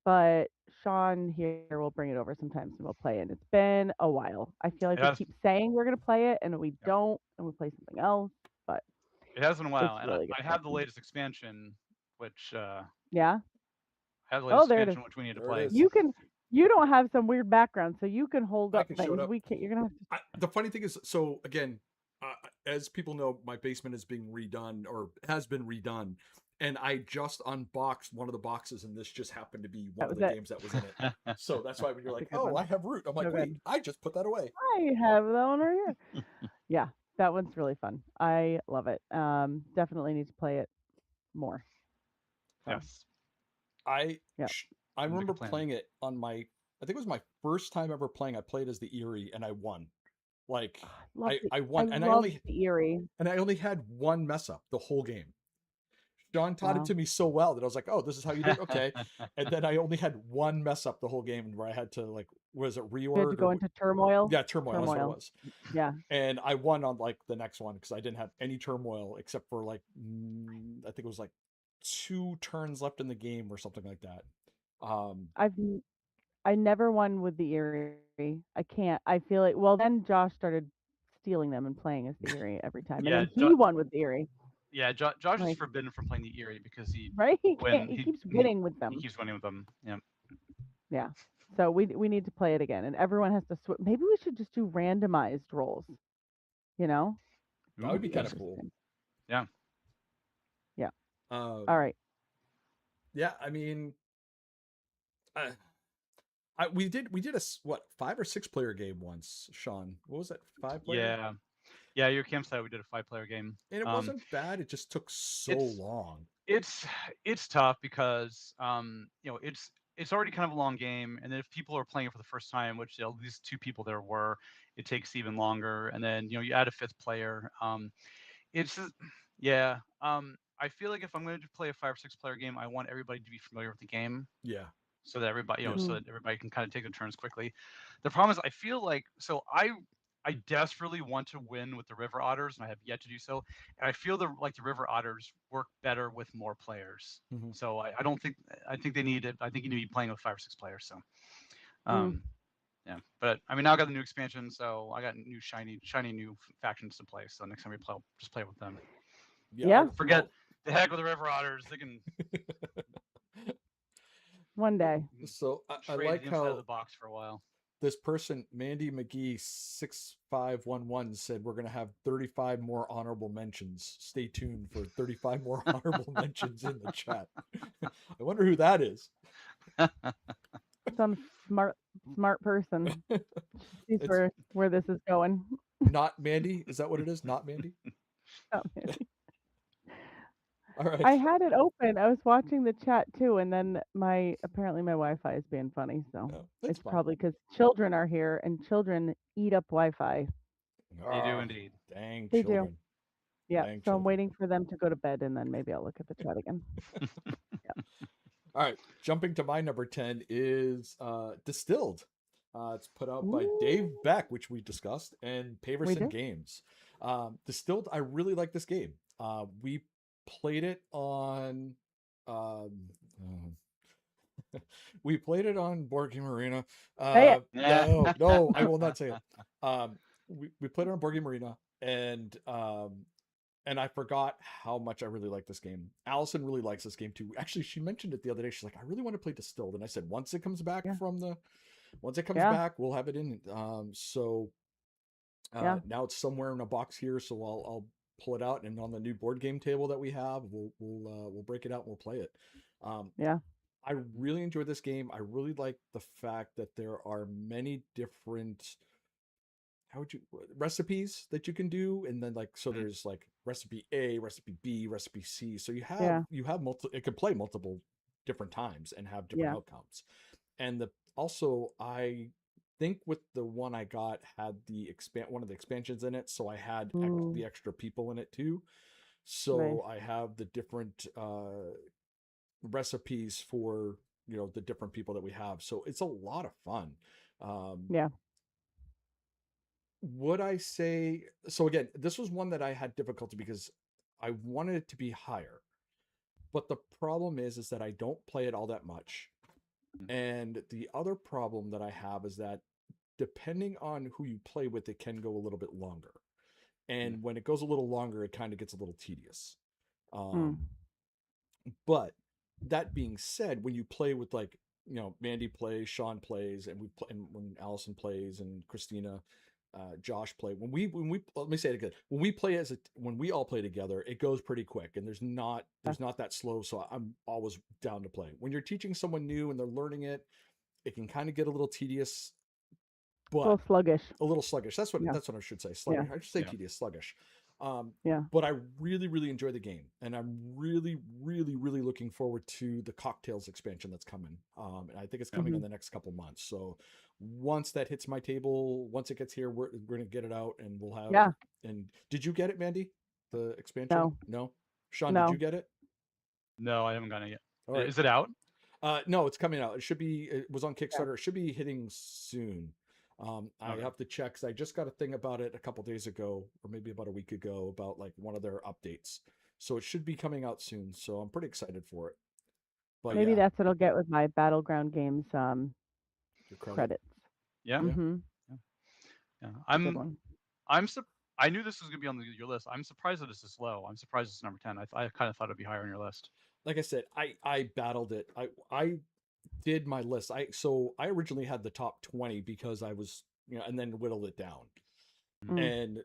But Sean here will bring it over sometimes and we'll play it. It's been a while. I feel like It we has, keep saying we're gonna play it and we yep, don't, and we play something else. But it has been a it's while, and really I good. have the latest expansion, which Yeah. I have the Oh, latest there it is. expansion which we need to There it play. is. You can. You don't have some weird background, so you can hold I up can show it things. up. We can't. You're gonna have to. The funny thing is, so again, as people know, my basement is being redone or has been redone, and I just unboxed one of the boxes, and this just happened to be one That of was the it. games that was in it. So that's why when you're That's a like, good "Oh, one. I have Root," I'm like, So "Wait, good. I just put that away." I have that one right here. Yeah, that one's really fun. I love it. Definitely need to play it more. So Yes, I yeah, I sounds like a remember plan. playing it on my. I think it was my first time ever playing. I played as the Erie, and I won. Like love the. I I won, love the Erie. and I only had one mess up the whole game. John taught it Wow. to me so well that I was like, "Oh, this is how you do it." Okay, and then I only had one mess up the whole game where I had to like, was it You had to reorg go or into turmoil. yeah, turmoil. That's what it Turmoil. was. Yeah. And I won on like the next one because I didn't have any turmoil except for like I think it was like 2 turns left in the game or something like that. I've I never won with the Erie. I can't. I feel like well then Josh started stealing them and playing as the Erie every time. And Yeah, then he won with the Erie. yeah. Josh is Like, forbidden from playing the Erie because right? He can't when he he keeps he, winning with he them. keeps winning with them. Yeah. Yeah. So we need to play it again and everyone has to maybe we should just do randomized rolls, you know? that would That'd Ooh, be be kind of yes. cool. interesting. Yeah. Yeah. Um, All right. yeah, I mean, I, we did a what 5 or 6 player game once, Sean. What was that? 5 player? Yeah. Yeah. Your campsite, we did a 5-player game. And it wasn't bad. It just took so It's long. it's it's tough because it's already kind of a long game, and then if people are playing it for the first time, which at least 2 people there were, it takes even longer, and then you add a 5th player. It's just, yeah. I feel like if I'm going to play a 5 or 6 player game, I want everybody to be familiar with the game Yeah. so that everybody Yep. so Mm. that everybody can kind of take their turns quickly. The problem is I feel like I desperately want to win with the River Otters, and I have yet to do so. And I feel the River Otters work better with more players. Mhm. So I don't think I think they need it. I think you need to be playing with 5 or 6 players. So Mm. um, yeah, but I mean now I got the new expansion, so I got new shiny new factions to play. So next time we play, I'll just play with them. Yeah. Yeah. Forget the heck with the River Otters. They can One day. So I trade like it inside of how the box for a while. this person, Mandy McGee 6511, said we're gonna have 35 more honorable mentions. Stay tuned for 35 more honorable mentions in the chat. I wonder who that is. Some smart person. She sees It's where this is going. not Mandy. Is that what it is? Not Mandy. Oh, man. All right. I had it open. I was watching the chat too, and then apparently my Wi-Fi is being funny, so No, it's it's fine. probably because children are here and children eat up Wi-Fi. They do Ah, indeed. dang They do. children. Yeah. Dang So I'm children. waiting for them to go to bed, and then maybe I'll look at the chat again. All right. Jumping to my number 10 is Distilled. It's put out by Dave Ooh, Beck, which we discussed, and we Paverson did. Games. Distilled, I really like this game. We played it on um, we played it on Board Game Arena. Say it. No, I will not say it. We played it on Board Game Arena, and I forgot how much I really like this game. Allison really likes this game too. Actually, she mentioned it the other day. She's like, I really want to play Distilled. And I said, once it comes back Yeah. Yeah. back, we'll have it in. Yeah. Now it's somewhere in a box here, so I'll pull it out, and on the new board game table that we have, we'll break it out and we'll play it. Yeah. I really enjoyed this game. I really like the fact that there are many different recipes that you can do, and then like so there's like recipe A, recipe B, recipe C. So Yeah. you have multiple, it can play multiple different times and have different Yeah. outcomes. And the also I think with the one I got had one of the expansions in it, so I had Ooh, the extra people in it too. So nice. I have the different recipes for the different people that we have. So it's a lot of fun. Yeah. Would I say so? Again, this was one that I had difficulty because I wanted it to be higher, but the problem is that I don't play it all that much. And the other problem that I have is that depending on who you play with, it can go a little bit longer. And when it goes a little longer, it kind of gets a little tedious. Mm. But that being said, when you play with Mandy plays, Sean plays, and and when Allison plays and Christina, Josh play. When we let me say it again. When we all play together, it goes pretty quick, and there's not that slow. So I'm always down to play. When you're teaching someone new and they're learning it, it can kind of get a little tedious, A little but sluggish. a little sluggish. That's what Yeah. I should say. Sluggish. Yeah. I should say Yeah. tedious, sluggish. Yeah. But I really, really enjoy the game, and I'm really, really, really looking forward to the cocktails expansion that's coming. And I think it's coming in the next couple months. So once that hits my table, once it gets here, we're gonna get it out, and we'll have. Yeah. And did you get it, Mandy? The expansion? No. No. Sean, did No. you get it? No, I haven't gotten it yet. All right. Is it out? No, it's coming out. It should be. It was on Kickstarter. Yeah. It should be hitting soon. I Okay. have to check because I just got a thing about it a couple days ago, or maybe about a week ago, about like one of their updates. So it should be coming out soon. So I'm pretty excited for it. But Maybe yeah, that's what I'll get with my Battleground Games your credit. credits. Yeah. Yeah. Mm-hmm. Yeah. Good one. I knew this was gonna be on your list. I'm surprised that this is low. I'm surprised it's number 10. I kind of thought it'd be higher on your list. Like I said, I battled it. I did my list. I originally had the top 20 because I was and then whittled it down. Mm. And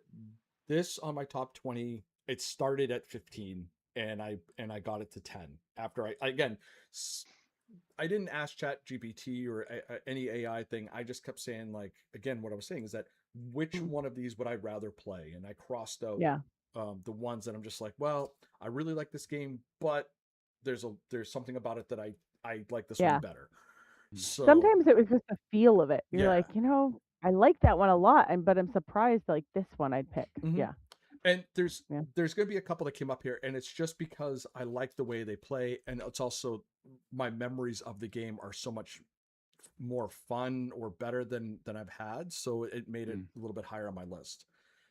this on my top 20, it started at 15 and I got it to 10 after I didn't ask Chat GPT or any AI thing. I just kept saying again, what I was saying is that which one of these would I rather play? And I crossed out Yeah. the ones that I'm just like, well, I really like this game, but there's something about it that I like this one better. So sometimes it was just the feel of it. You're Yeah. like, I like that one a lot, but I'm surprised like this one I'd pick. Mhm. Yeah. And there's Yeah. going to be a couple that came up here, and it's just because I like the way they play, and it's also my memories of the game are so much more fun or better than I've had, so it made it a little bit higher on my list.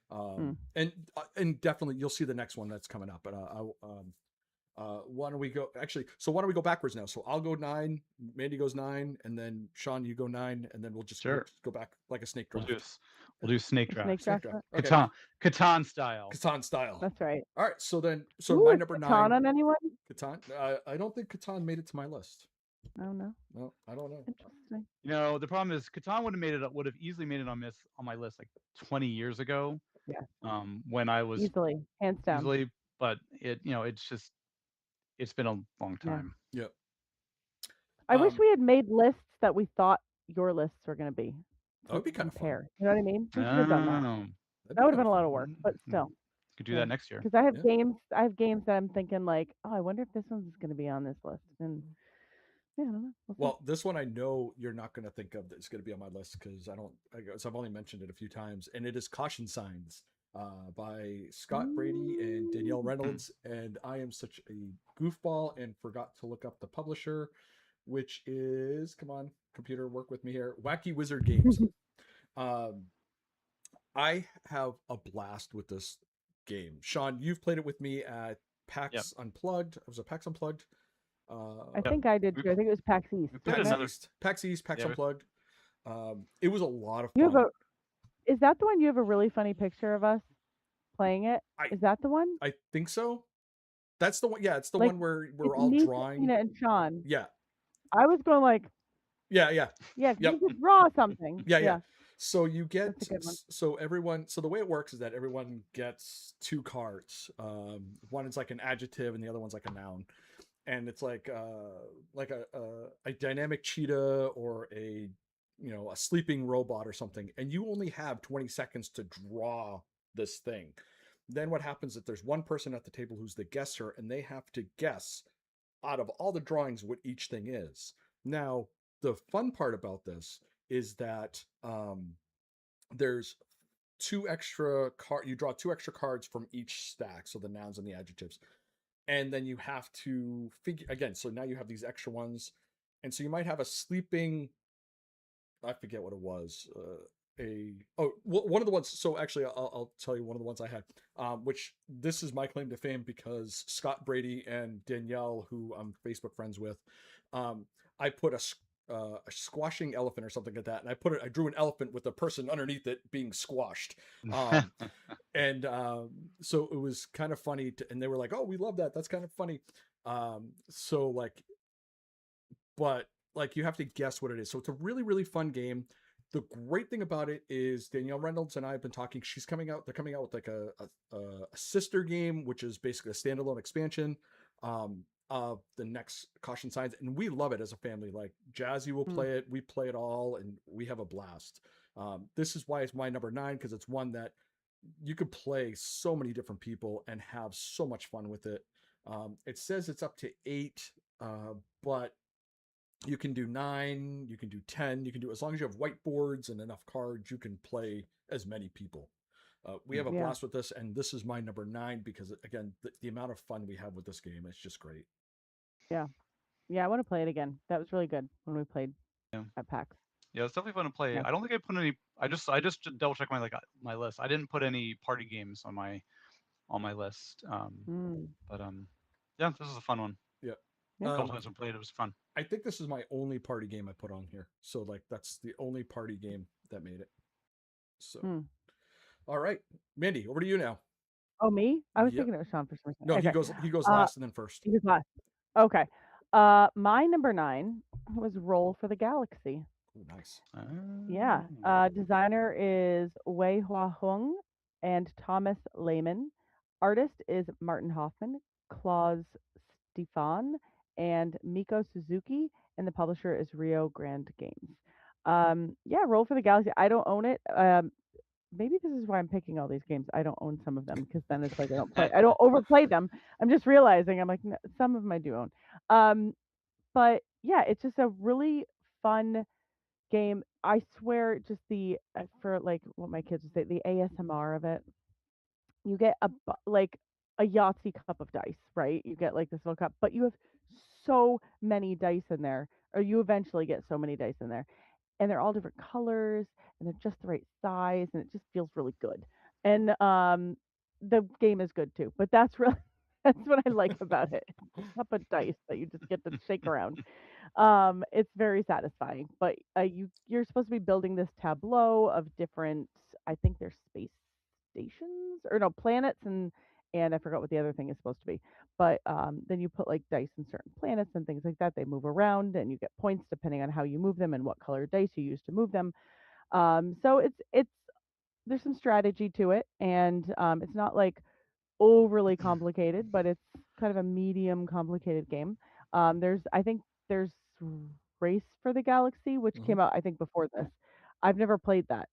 And definitely you'll see the next one that's coming up. But why don't we go backwards now? So I'll go 9, Mandy goes 9, and then Sean, you go 9, and then we'll just go back like a snake draft. We'll do snake draft. Snake draft. Okay. Catan style. Catan style. That's right. All right. So Ooh, my number 9. Catan on anyone? Catan. I don't think Catan made it to my list. I don't know. No, I don't know. Interesting. The problem is Catan would have easily made it on my list like 20 years ago. Yeah. When I was Easily, hands down. easily, but it's been a long time. Yeah. I wish we had made lists that we thought your lists were going to be. That would be kind of fun. You know what I mean? We should have done that. That would have been a lot of work, but still. Could do that next year. Because I have games that I'm thinking like, oh, I wonder if this one's going to be on this list. And yeah, I don't know. Well, this one I know you're not going to think of that's going to be on my list because I've only mentioned it a few times, and it is Caution Signs by Scott Brady and Danielle Reynolds. And I am such a goofball and forgot to look up the publisher, which is, come on, computer, work with me here, Wacky Wizard Games. I have a blast with this game. Sean, you've played it with me at PAX Unplugged. It was a PAX Unplugged. I think I did too. I think it was PAX East. PAX East, PAX Unplugged. It was a lot of fun. Is that the one you have a really funny picture of us playing it? Is that the one? I think so. That's the one. Yeah, it's the one where we're all drawing. Christina and Sean. Yeah. I was going like. Yeah. Yeah, you could draw something. Yeah. So you get so the way it works is that everyone gets 2 cards. One is like an adjective and the other one's like a noun. And it's like a dynamic cheetah or a sleeping robot or something, and you only have 20 seconds to draw this thing. Then what happens is there's one person at the table who's the guesser, and they have to guess out of all the drawings what each thing is. Now, the fun part about this is that there's 2 extra you draw 2 extra cards from each stack, so the nouns and the adjectives. and then you have to figure again. So now you have these extra ones, and so you might have a sleeping. I forget what it was. One of the ones. So actually, I'll tell you one of the ones I had. Which this is my claim to fame because Scott Brady and Danielle, who I'm Facebook friends with, I put a squashing elephant or something like that, and I drew an elephant with a person underneath it being squashed. Um, and so it was kind of funny, and they were like, "Oh, we love that. That's kind of funny." So like but like you have to guess what it is. So it's a really, really fun game. The great thing about it is Danielle Reynolds and I have been talking. She's coming out. They're coming out with like a sister game, which is basically a standalone expansion of the next Caution Signs, and we love it as a family. Like Jazzy will Mm. play it. We play it all, and we have a blast. This is why it's my number 9 because it's one that you could play so many different people and have so much fun with it. It says it's up to 8, but you can do 9, you can do 10, you can do as long as you have whiteboards and enough cards, you can play as many people. We have a Yeah. blast with this, and this is my number 9 because again, the amount of fun we have with this game is just great. Yeah. Yeah, I want to play it again. That was really good when we played Yeah. at PAX. Yeah, it's definitely fun to play. Yeah. I don't think I put any. I just double check my my list. I didn't put any party games on my list. Mm. But yeah, this is a fun one. Yeah. Yeah. A couple Um, times we played, it was fun. I think this is my only party game I put on here. So like that's the only party game that made it. So Mm. all right, Mandy, over to you now. Oh, me? I was Yep. thinking it was Sean for some reason. No, Okay. he goes Uh, last and then first. you just last. Okay. My number 9 was Roll for the Galaxy. Oh, nice. Yeah. Ah. Designer is Wei Hua Hung and Thomas Lehman. Artist is Martin Hoffman, Claus Stefan, and Miko Suzuki. And the publisher is Rio Grande Games. Yeah, Roll for the Galaxy. I don't own it. Maybe this is why I'm picking all these games. I don't own some of them because then it's like I don't overplay them. I'm just realizing I'm like some of them I do own. But yeah, it's just a really fun game. I swear, just the for like what my kids would say, the ASMR of it. You get like a Yahtzee cup of dice, right? You get like this little cup, but you have so many dice in there, or you eventually get so many dice in there, and they're all different colors, and they're just the right size, and it just feels really good. And the game is good too, but that's really that's what I like about it. It's a cup of dice that you just get to shake around. It's very satisfying, but you're supposed to be building this tableau of different, I think they're space stations or no planets, and I forgot what the other thing is supposed to be. But then you put like dice in certain planets and things like that. They move around, and you get points depending on how you move them and what color dice you use to move them. So it's there's some strategy to it, and it's not like overly complicated, but it's kind of a medium complicated game. I think there's Race for the Galaxy, which Mhm. came out I think before this. I've never played that,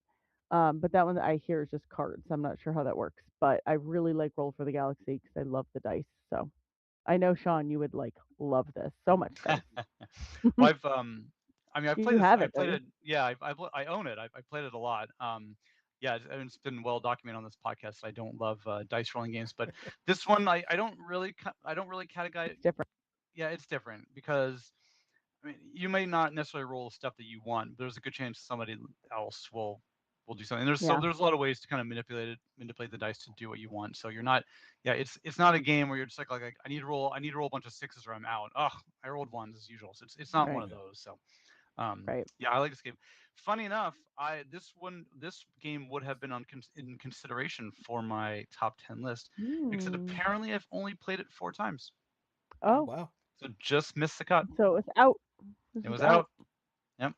but that one I hear is just cards. I'm not sure how that works, but I really like Roll for the Galaxy because I love the dice. So I know Sean, you would like love this. So much dice. Well, I mean, I've played You this. have I it, don't played you? it. Yeah, I own it. I played it a lot. Yeah, it's been well documented on this podcast. I don't love dice rolling games, but this one I don't really categorize. It's different, Yeah, it's different because I mean, you may not necessarily roll the stuff that you want. But there's a good chance somebody else will do something. yeah. There's a lot of ways to kind of manipulate the dice to do what you want. So you're not, yeah, it's not a game where you're just like I need to roll a bunch of 6s or I'm out. Oh, I rolled 1s as usual. So it's not one Right, of those. So right. yeah, I like this game. Funny enough, this game would have been in consideration for my top 10 list, except Hmm. apparently I've only played it 4 times. Oh Oh, wow. So just missed the cut. so it's out. This It is was out. out. Yep.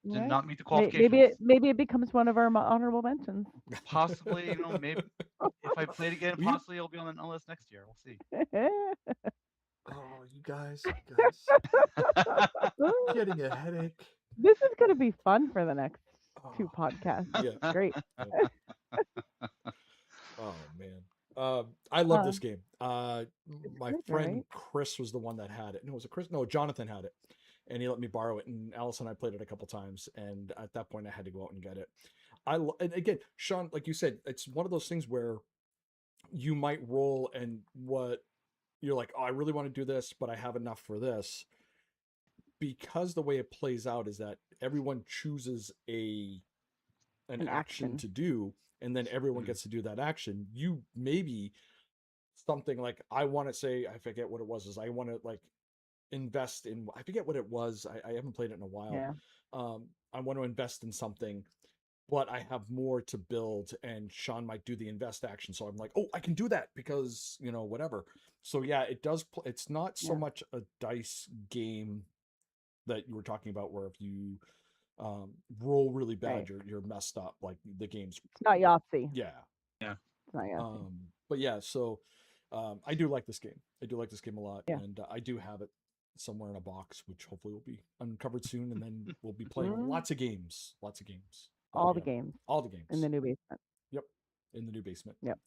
Did Right. not meet the Maybe qualifications. maybe it becomes one of our honorable mentions. Possibly, maybe if I played again, Will you? possibly it'll be on the list next year. We'll see. Oh, you guys, getting a headache. This is going to be fun for the next two Oh, podcasts. yeah. Great. Yep. Oh man. I love Uh, this game. it's My good, friend right? Chris was the one that had it. No, was it Chris? No, Jonathan had it, and he let me borrow it. And Alice and I played it a couple times. And at that point, I had to go out and get it. And again, Sean, like you said, it's one of those things where you might roll, and what you're like, oh, I really want to do this, but I have enough for this. Because the way it plays out is that everyone chooses an An action action. to do, and then everyone Mm. gets to do that action. You maybe something like, I want to say, I forget what it was, is I want to like invest in, I forget what it was. I haven't played it in a while. Yeah. I want to invest in something, but I have more to build, and Sean might do the invest action. So I'm like, oh, I can do that because, whatever. So yeah, it does. It's not so Yeah. much a dice game that you were talking about, where if you roll really bad, Right. you're messed up. Like the game's, It's not Yahtzee. yeah. Yeah. It's not Yahtzee. But yeah, so I do like this game. I do like this game a lot, Yeah. and I do have it somewhere in a box, which hopefully will be uncovered soon, and then we'll be playing Mm, lots of games, lots of games. But all the yeah, games all the in the games. new basement. Yep, in the new basement. Yep.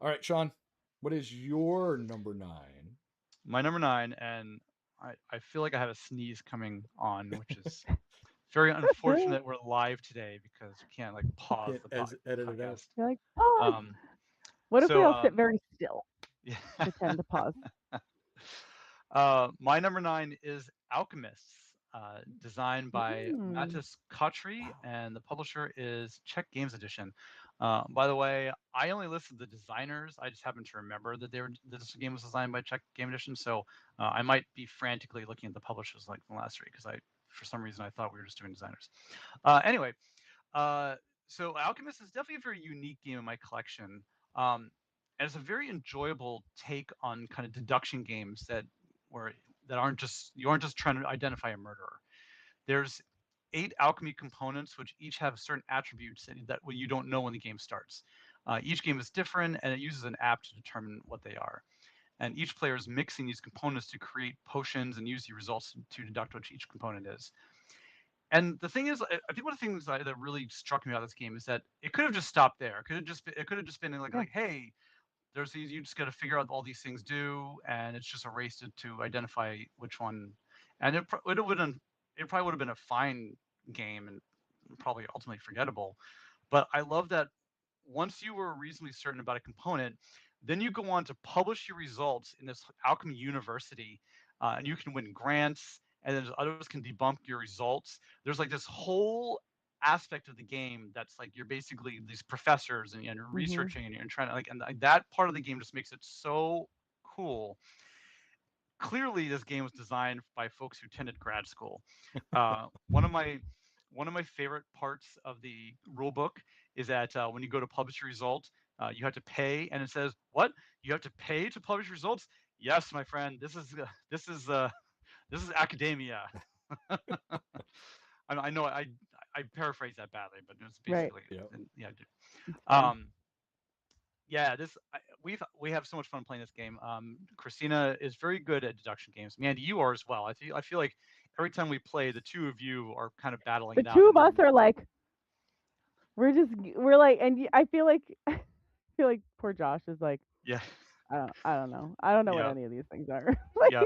All right, Sean, what is your number 9? My number 9, and I feel like I have a sneeze coming on, which is very unfortunate. We're live today because we can't like pause Can't the edit it out. podcast. You're like, pause. Um, What if we so all sit very still? yeah. Pretend to pause. My number 9 is Alchemists, designed by Mm. Matis Kotri, Wow. and the publisher is Czech Games Edition. By the way, I only listed the designers. I just happen to remember that this game was designed by Czech Game Edition, so I might be frantically looking at the publishers like the last three because for some reason, I thought we were just doing designers. Anyway, uh, so Alchemist is definitely a very unique game in my collection. Um, and it's a very enjoyable take on kind of deduction games where that aren't just you aren't just trying to identify a murderer. There's 8 alchemy components which each have certain attributes that you don't know when the game starts. Each game is different, and it uses an app to determine what they are. And each player is mixing these components to create potions and use the results to deduct what each component is. And the thing is, I think one of the things that really struck me about this game is that it could have just stopped there. It could have just been Yeah. like, hey, there's these, you just got to figure out all these things do, and it's just a race to identify which one. And it probably would have been a fine game and probably ultimately forgettable. But I love that once you were reasonably certain about a component, then you go on to publish your results in this alchemy university, and you can win grants, and then others can debunk your results. There's like this whole aspect of the game that's like you're basically these professors, and you're Mm-hmm. researching, and you're trying to like that part of the game just makes it so cool. Clearly this game was designed by folks who attended grad school. Uh, one of my one of my favorite parts of the rule book is that when you go to publish your result, you have to pay, and it says, "What? You have to pay to publish results?" Yes, my friend. This is academia. I know I paraphrase that badly, but it's Right. basically Yep. yeah. It's fun. Um, yeah, we have so much fun playing this game. Christina is very good at deduction games. Mandy, you are as well. I feel like every time we play, the two of you are kind of battling The it out, two and of us then are like, we're like, and I feel like, I feel like poor Josh is like, yeah, I don't know. I don't know what yeah, any of these things are. Like, yeah.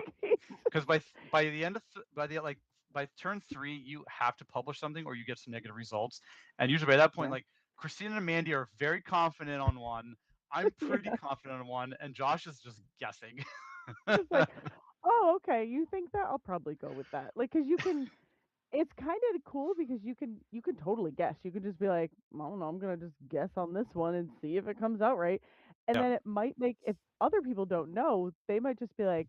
Because by the end of by turn 3, you have to publish something or you get some negative results, and usually by that point, yeah, like Christina and Mandy are very confident on one. I'm pretty yeah. confident on one, and Josh is just guessing. Just like, oh, okay, you think that? I'll probably go with that. Like, cause you can. It's kind of cool because you can totally guess. You can just be like, I don't know, I'm gonna just guess on this one and see if it comes out right. And Yeah, then it might make if other people don't know, they might just be like,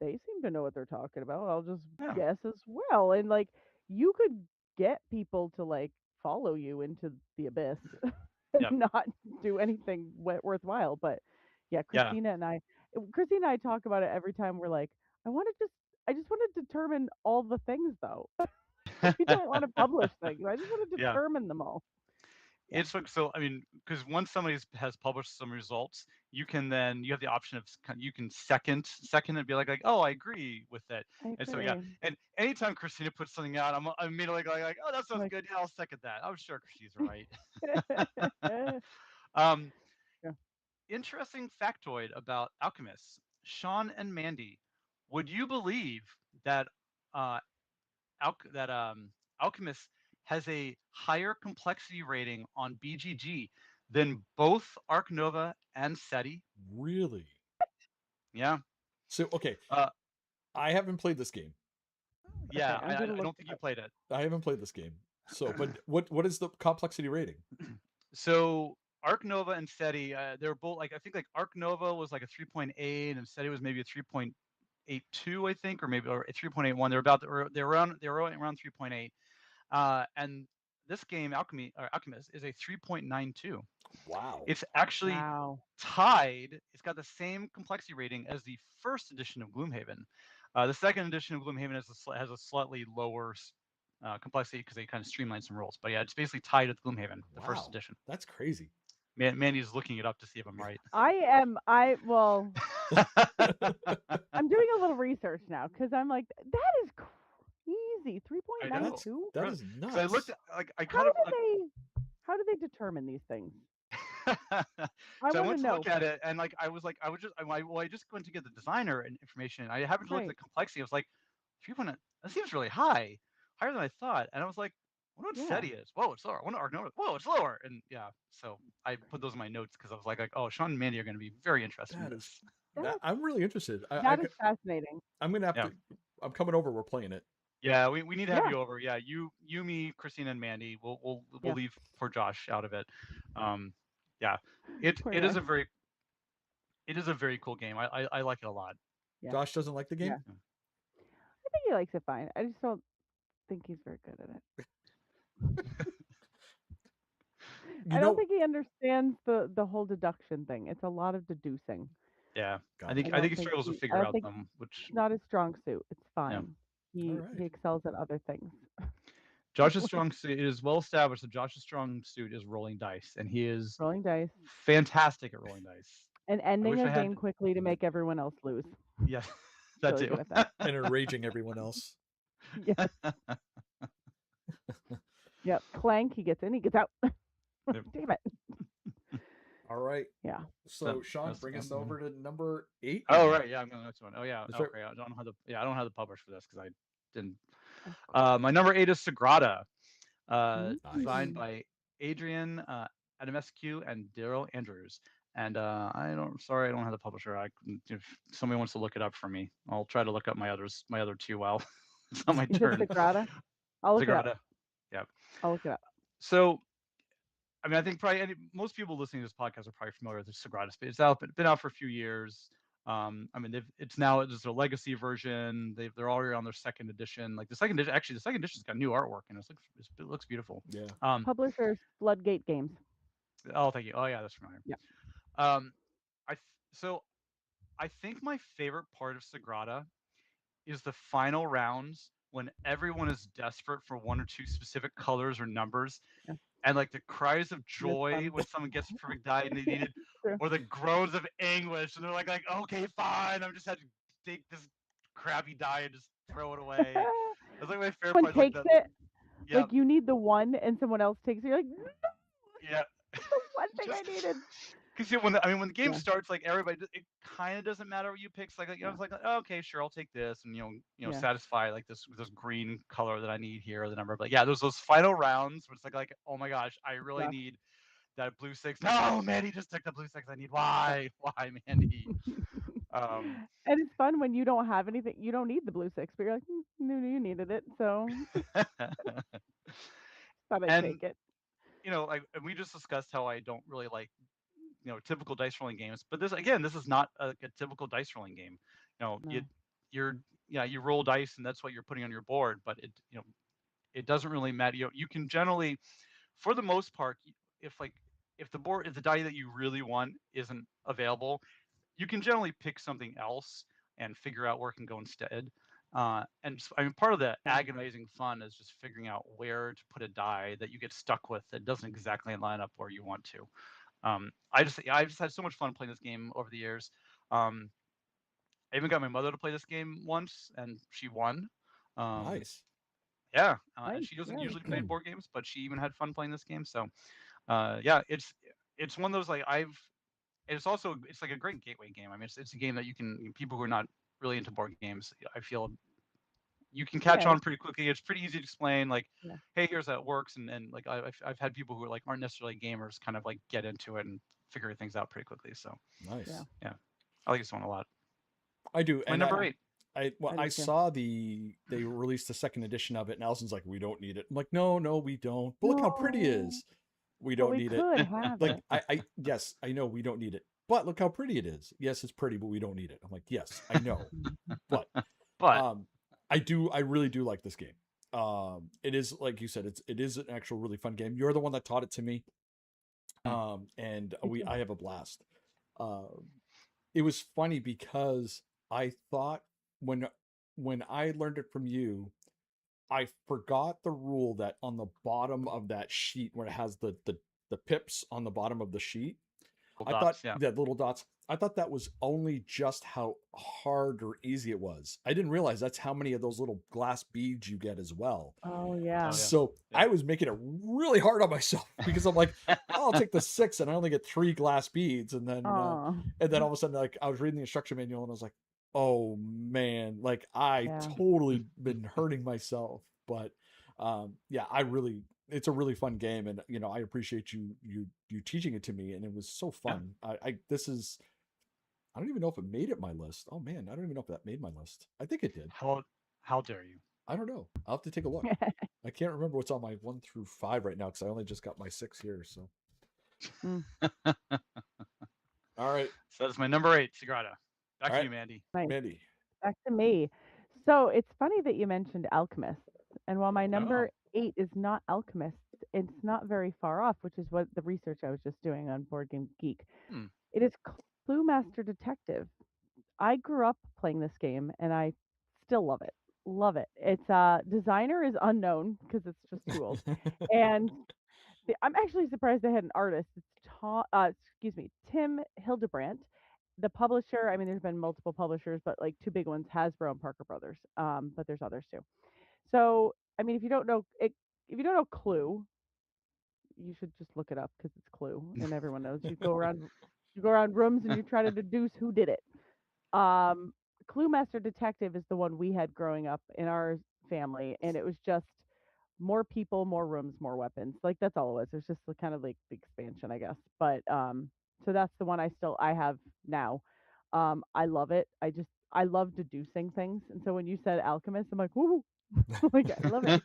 they seem to know what they're talking about. I'll just yeah, guess as well. And like you could get people to like follow you into the abyss and yeah, not do anything worthwhile. But yeah, yeah. Christina and I talk about it every time we're like, I just want to determine all the things though. We don't want to publish things. I just want to Yeah. determine them all. Yeah. It's like so. I mean, because once somebody has published some results, you have the option of you can second and be like oh, I agree with it. I And so yeah, agree. and anytime Christina puts something out, I'm immediately like oh, that sounds Like, good. Yeah, I'll second that. I'm sure she's right. um, yeah. Interesting factoid about alchemists, Sean and Mandy. Would you believe that uh, Alchemist has a higher complexity rating on BGG than both Arc Nova and SETI? Really? Yeah. So okay, Uh, I haven't played this game. yeah. Okay, I'm gonna I look don't think you played it. I haven't played this game. So, but what is the complexity rating? So Arc Nova and SETI, they're both like I think like Arc Nova was like a 3.8 and SETI was maybe a 3.82, I think, or maybe or a 3.81. They're around 3.8. And this game, Alchemist, is a 3.92. Wow. It's actually Wow. tied. It's got the same complexity rating as the first edition of Gloomhaven. The second edition of Gloomhaven has a slightly lower complexity because they kind of streamlined some rules. But yeah, it's basically tied with Gloomhaven, the first Wow. edition. That's crazy. Mandy's looking it up to see if I'm right. Well, I'm doing a little research now because I'm like, that is crazy. I know. 3.92? That is Because I looked nuts. at, like I How kind of do how do they determine these things? I so I want went to to know. look at it, and like I was just I just went to get the designer information. I happened to look at Right. the complexity. I was like, 3.0. That seems really high, higher than I thought. And I was like, I wonder what Yeah. SETI is. Whoa, it's lower. I wonder Argnona. Whoa, it's lower. And yeah, so I put those in my notes because I was like, oh, Sean and Mandy are going to be very interested in That is this. I'm really interested. That is fascinating. I'm gonna have Yeah, to. I'm coming over. We're playing it. yeah, we need to have Yeah. you over. Yeah, you, me, Christina, and Mandy. We'll Yeah. leave poor Josh out of it. Um, yeah, Poor it guy. is a very cool game. I like it a lot. Yeah. Josh doesn't like the game. Yeah. I think he likes it fine. I just don't think he's very good at it. You I don't know, think he understands the whole deduction thing. It's a lot of deducing. Yeah, gotcha. I think he struggles to I figure don't out think them, which it's not his strong suit. It's yeah. fine. All He right. excels at other things. Josh's strong suit it is well established that Josh's strong suit is rolling dice, and he is Rolling dice fantastic at rolling dice. and I ending wish a I had game quickly to make everyone else lose. yeah, that Really too. good at that. And enraging everyone else. Yes. Yep. Clank. He gets in. He gets out. Yep. Damn it. All right. Yeah. So Sean, bring us over to number 8. Oh now. right, yeah, I'm going to the next one. Oh yeah, That's right. okay. I don't have the publish for this because I didn't. Oh, My number 8 is Sagrada, designed Nice. by Adrian Adamescu and Daryl Andrews. And I don't have the publisher. If somebody wants to look it up for me, I'll try to look up my other two while it's on my You said turn. Sagrada? I'll look it up. Sagrada, yeah. I'll look it up. So, I mean, I think probably most people listening to this podcast are probably familiar with the Sagrada space. It's been out for a few years. I mean, it's a legacy version. They're already on their second edition. Like the second edition, actually, the second edition's got new artwork and it looks beautiful. Yeah. Publishers Floodgate Games. Oh, thank you. Oh yeah, that's familiar. Yeah. Um, so I think my favorite part of Sagrada is the final rounds when everyone is desperate for one or two specific colors or numbers, Yeah. and like the cries of That's joy fun. when someone gets a perfect die and they need it, True. or the groans of anguish, and they're like, okay, fine, I'm just had to take this crappy die and just throw it away. That's like my favorite Someone part. Like takes that. it. Yeah, Like you need the one and someone else takes it. You're like, no, yeah. the one thing I needed. Because when the game Yeah. starts, like everybody, it kind of doesn't matter what you pick. It's like you know, it's like oh, okay, sure, I'll take this, and Yeah. satisfy like this green color that I need here, or the number. But yeah, there's those final rounds where it's like oh my gosh, I really Rough. need that blue 6. No, Mandy just took the blue 6. I need why Mandy? Um, And it's fun when you don't have anything. You don't need the blue 6, but you're like, no, you needed it, so thought I'd and take it. and we just discussed how I don't really like typical dice rolling games, but this is not a typical dice rolling game. No. You roll dice and that's what you're putting on your board, but it doesn't really matter. You can generally, for the most part, if the die that you really want isn't available, you can generally pick something else and figure out where it can go instead. I mean, part of the Yeah. agonizing fun is just figuring out where to put a die that you get stuck with that doesn't exactly line up where you want to. I've just had so much fun playing this game over the years. I even got my mother to play this game once, and she won. Nice. Yeah, Nice. and she doesn't Yeah, usually that's play good. board games, but she even had fun playing this game. So, yeah, it's one of those like it's like a great gateway game. I mean, it's a game that people who are not really into board games, I feel you can catch Yeah. on pretty quickly. It's pretty easy to explain. Like, Yeah. hey, here's how it works, and like I've had people who are like aren't necessarily gamers kind of like get into it and figure things out pretty quickly. So Nice. Yeah. yeah, I like this one a lot. I do, My and number 8. I I do too. saw they released the second edition of it, and Allison's like, we don't need it. I'm like, no, we don't. But look how pretty it No, is. We but don't we need it. could have Like it. I yes, I know we don't need it, but look how pretty it is. Yes, it's pretty, but we don't need it. I'm like, yes, I know, Mhm. but But um, I really do like this game. It is like you said, it is an actual really fun game. You're the one that taught it to me, mm, and Me too. I have a blast. Um, it was funny because I thought when I learned it from you, I forgot the rule that on the bottom of that sheet where it has the pips on the bottom of the sheet, little I thought dots. Yeah. that little dots, I thought that was only just how hard or easy it was. I didn't realize that's how many of those little glass beads you get as well. Oh yeah. Oh yeah. So Yeah. I was making it really hard on myself because I'm like, I'll take the 6 and I only get 3 glass beads. Oh And then all of a sudden, like I was reading the instruction manual and I was like, oh man, like I yeah. totally been hurting myself. But yeah, it's a really fun game. And, I appreciate you teaching it to me. And it was so Yeah. fun. I don't even know if it made it my list. Oh man, I don't even know if that made my list. I think it did. How dare you? I don't know. I'll have to take a look. I can't remember what's on my 1 through 5 right now because I only just got my 6 here. So, Mm, all right, So that's my number 8, Sagrada. Back all to right, you, Mandy. nice. Mandy. Back to me. So it's funny that you mentioned Alchemist. And while my Oh. number 8 is not Alchemist, it's not very far off, which is what the research I was just doing on Board Game Geek. Hmm. It is Clue Master Detective. I grew up playing this game and I still love it. Love it. Its designer is unknown because it's just too old. And I'm actually surprised they had an artist. It's Tim Hildebrandt. The publisher, I mean, there's been multiple publishers, but like two big ones, Hasbro and Parker Brothers. But there's others too. So, I mean, if you don't know Clue, you should just look it up because it's Clue, and everyone knows. You go around rooms, and you try to deduce who did it. Um, Clue Master Detective is the one we had growing up in our family, and it was just more people, more rooms, more weapons. Like that's all it was. It was just the kind of like the expansion, I guess. But so that's the one I have now. I love it. I love deducing things, and so when you said Alchemist, I'm like, woo, like I love it.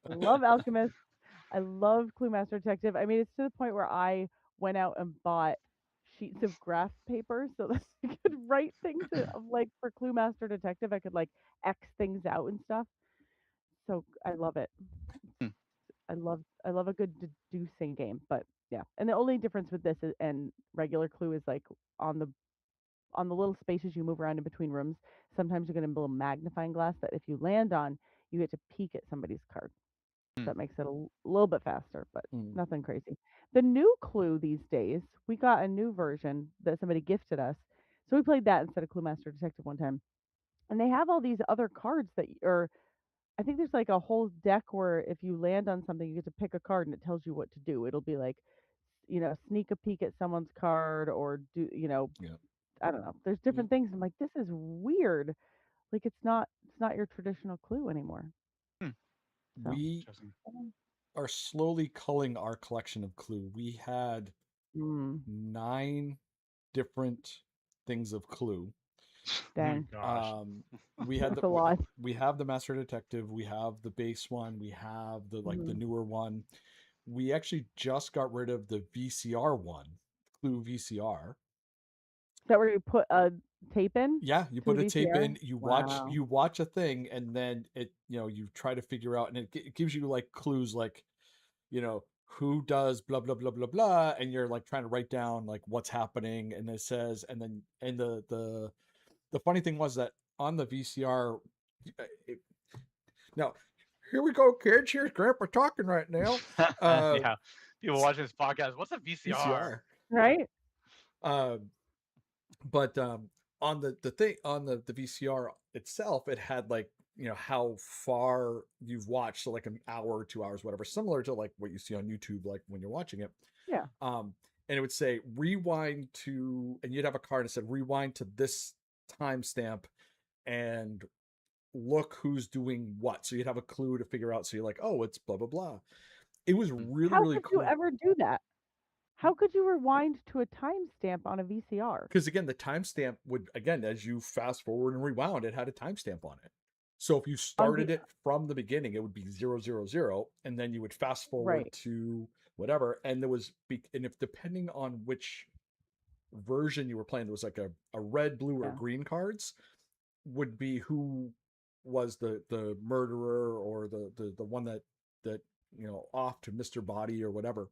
I love Alchemist. I love Clue Master Detective. I mean, it's to the point where I went out and bought sheets of graph paper so that I could write things of like for Clue Master Detective. I could like X things out and stuff. So I love it. I love a good deducing game. But yeah, and the only difference with this and regular Clue is like on the on the little spaces you move around in between rooms. Sometimes you're going to build a magnifying glass that if you land on, you get to peek at somebody's card. Hmm. That makes it a little bit faster, but Mm. nothing crazy. The new Clue these days, we got a new version that somebody gifted us. So we played that instead of Clue Master Detective one time. And they have all these other cards that are, I think there's like a whole deck where if you land on something, you get to pick a card and it tells you what to do. It'll be like, sneak a peek at someone's card or do, Yeah. I don't know. There's Yeah. different things. I'm like, this is weird. Like it's not your traditional Clue anymore. Hmm. So, We Interesting. are slowly culling our collection of Clue. We had mm, 9 different things of Clue. Oh dang, gosh. We had that's a lot. we have the Master Detective, we have the base one, we have the Mhm. newer one. We actually just got rid of the VCR one, Clue VCR. Is that where you put a tape in Yeah, you to the put a tape VCR? in, Wow. you watch a thing, and then you try to figure out, and it gives you like clues, like who does blah blah blah blah blah, and you're like trying to write down like what's happening, and it says, and then and the funny thing was that on the VCR, it, now here we go, kids. Here's Grandpa talking right now. Yeah. People watching this podcast. What's a VCR? VCR. Right? Um, but on the thing on the VCR itself, it had like how far you've watched, so like an hour, 2 hours, whatever, similar to like what you see on YouTube, like when you're watching it. Yeah. And it would say rewind to, and you'd have a card that said rewind to this timestamp and look who's doing what. So you'd have a clue to figure out. So you're like, oh, it's blah blah blah. It was Hmm. really How really could you cool. ever do that? How could you rewind to a timestamp on a VCR? Because again, the timestamp would, again, as you fast forward and rewound, it had a timestamp on it. So if you On started the it from the beginning, it would be 000, and then you would fast forward right. to whatever. And there was, and if depending on which version you were playing, there was like a red, blue, or Yeah. green cards would be who was the murderer, or the one that off to Mr. Body or whatever.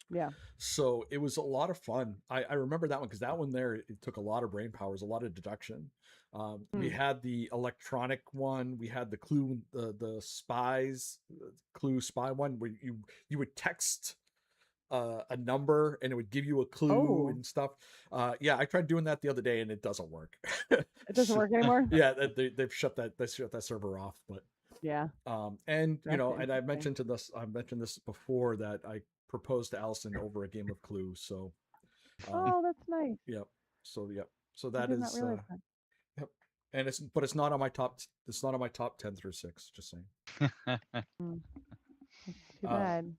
Yeah. So it was a lot of fun. I remember that one because that one there, it took a lot of brain powers, a lot of deduction. We Mm. had the electronic one. We had the clue, the spies, clue spy one, where you would text a number and it would give you a clue Oh, and stuff. Yeah, I tried doing that the other day and it doesn't work. it doesn't So, work anymore? yeah, they've shut that server off. But Yeah. and That's and interesting. I mentioned this before, that I proposed to Allison over a game of Clue. So Oh, that's nice. yep. So I that did not is realize that. yep. And it's not on my top. It's not on my top 10 through 6. Just saying. Mm. That's too Uh, bad.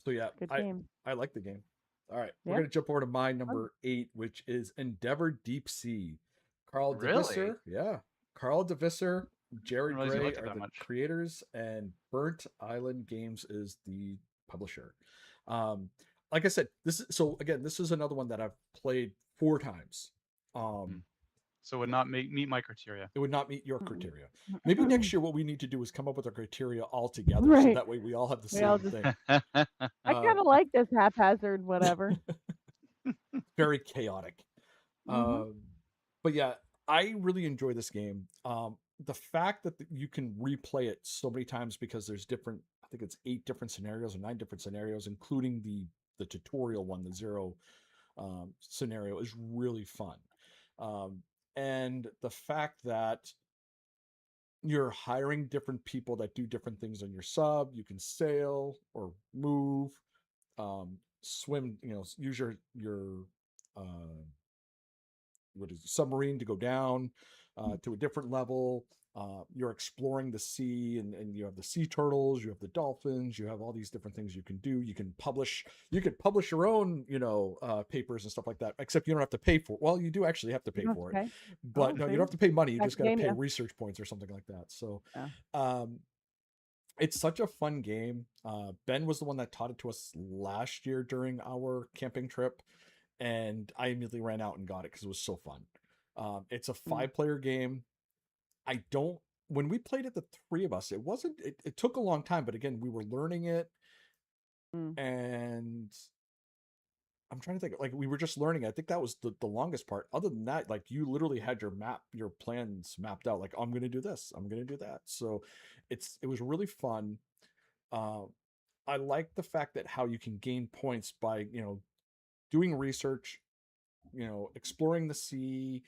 so yeah, Good game. I like the game. All right, we're Yeah. gonna jump over to my Fun. number 8, which is Endeavor Deep Sea. Carl Really? DeVisser, yeah, Carl DeVisser, I Jared didn't realize you Gray liked it are that the much. creators, and Burnt Island Games is the publisher. Um, like I said, this is another one that I've played 4 times. So it would not meet my criteria. It would not meet your Mm-mm. criteria. Maybe next year, what we need to do is come up with our criteria all together, so Right. that way we all have the We all same just. thing. I kind of like this haphazard whatever. Very chaotic. Mhm. But yeah, I really enjoy this game. The fact that you can replay it so many times, because there's different, I think it's 8 different scenarios or 9 different scenarios, including the tutorial one, the 0 scenario, is really fun. And the fact that you're hiring different people that do different things on your sub, you can sail or move, swim, use your uh, what is it, submarine to go down to a different level. You're exploring the sea, and you have the sea turtles, you have the dolphins, you have all these different things you can do. You can publish your own, papers and stuff like that. Except you don't have to pay for it. Well, you do actually have to You pay don't for have it, to pay. but Oh, no, you see, don't have to pay money. You back just to got to game, pay yeah. research points or something like that. So, Yeah. it's such a fun game. Ben was the one that taught it to us last year during our camping trip, and I immediately ran out and got it because it was so fun. It's a 5-player game. I don't. When we played it, the 3 of us, it wasn't. It took a long time, but again, we were learning it, Mm. and I'm trying to think. Like, we were just learning. I think that was the longest part. Other than that, like, you literally had your plans mapped out. Like, I'm going to do this. I'm going to do that. So, it was really fun. Uh, I like the fact that how you can gain points by doing research, exploring the sea,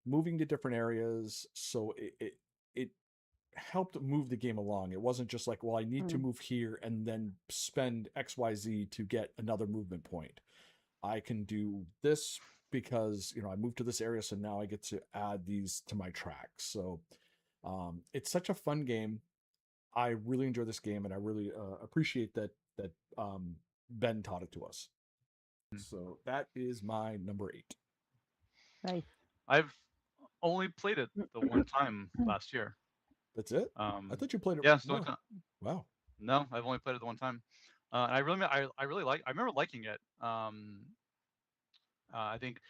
moving to different areas. So it helped move the game along. It wasn't just like, well, I need to Mm. move here and then spend XYZ to get another movement point. I can do this because I moved to this area, so now I get to add these to my tracks. So it's such a fun game. I really enjoy this game, and I really appreciate that Ben taught it to us. So that is my number 8. Nice. I've only played it the one time last year. That's it? I thought you played it. Yeah, so No. Wow. no, I've only played it the one time. And I remember liking it. I think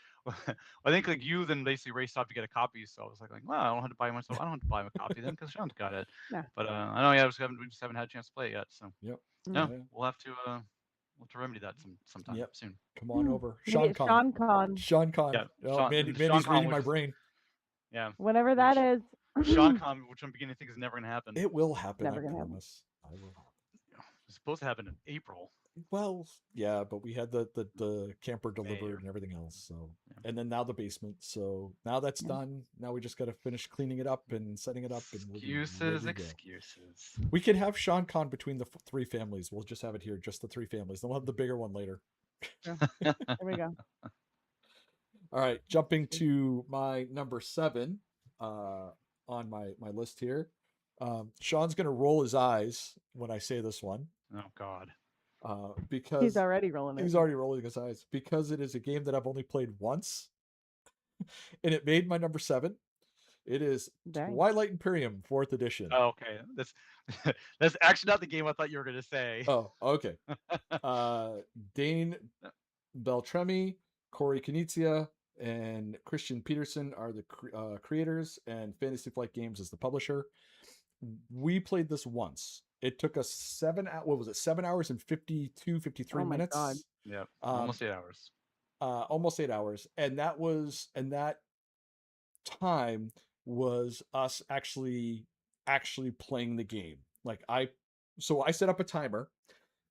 I think like you then basically raced off to get a copy, so I was like, well, I don't have to buy myself. I don't have to buy a copy then because Sean's got it. Yeah. But I know, yeah, we just haven't had a chance to play it yet. So Yep. no, Mm. we'll have to remedy that sometime Yep. soon. Come on over. Maybe Sean it's Con. Sean Con. Sean Con. Yeah, Oh, Mandy's Sean Con, reading my brain. yeah, Whenever that is. Sean Con, which I'm beginning to think is never gonna happen. It will happen. Never I gonna happen. promise. I will. It's supposed to happen in April. Well, yeah, but we had the camper delivered Mayor. and everything else. So, Yeah. and then now the basement. So now that's Yeah. done. Now we just got to finish cleaning it up and setting it up. And we'll be ready to go. Excuses. We can have Sean Con between the 3 families. We'll just have it here, just the 3 families. Then we'll have the bigger one later. There we go. All right, jumping to my number 7 on my list here. Sean's gonna roll his eyes when I say this one. Oh God. He's because already rolling it. he's already rolling his eyes because it is a game that I've only played once, and it made my number 7. It is Dang. Twilight Imperium 4th edition. Oh, okay. That's that's actually not the game I thought you were gonna say. Oh, okay. Dane Beltrami, Corey Knizia, and Christian Peterson are the creators, and Fantasy Flight Games is the publisher. We played this once. It took us 7 hours and 52, 53 Oh my God. minutes. Yeah, Um, almost 8 hours. almost 8 hours. And that time was us actually playing the game. So I set up a timer,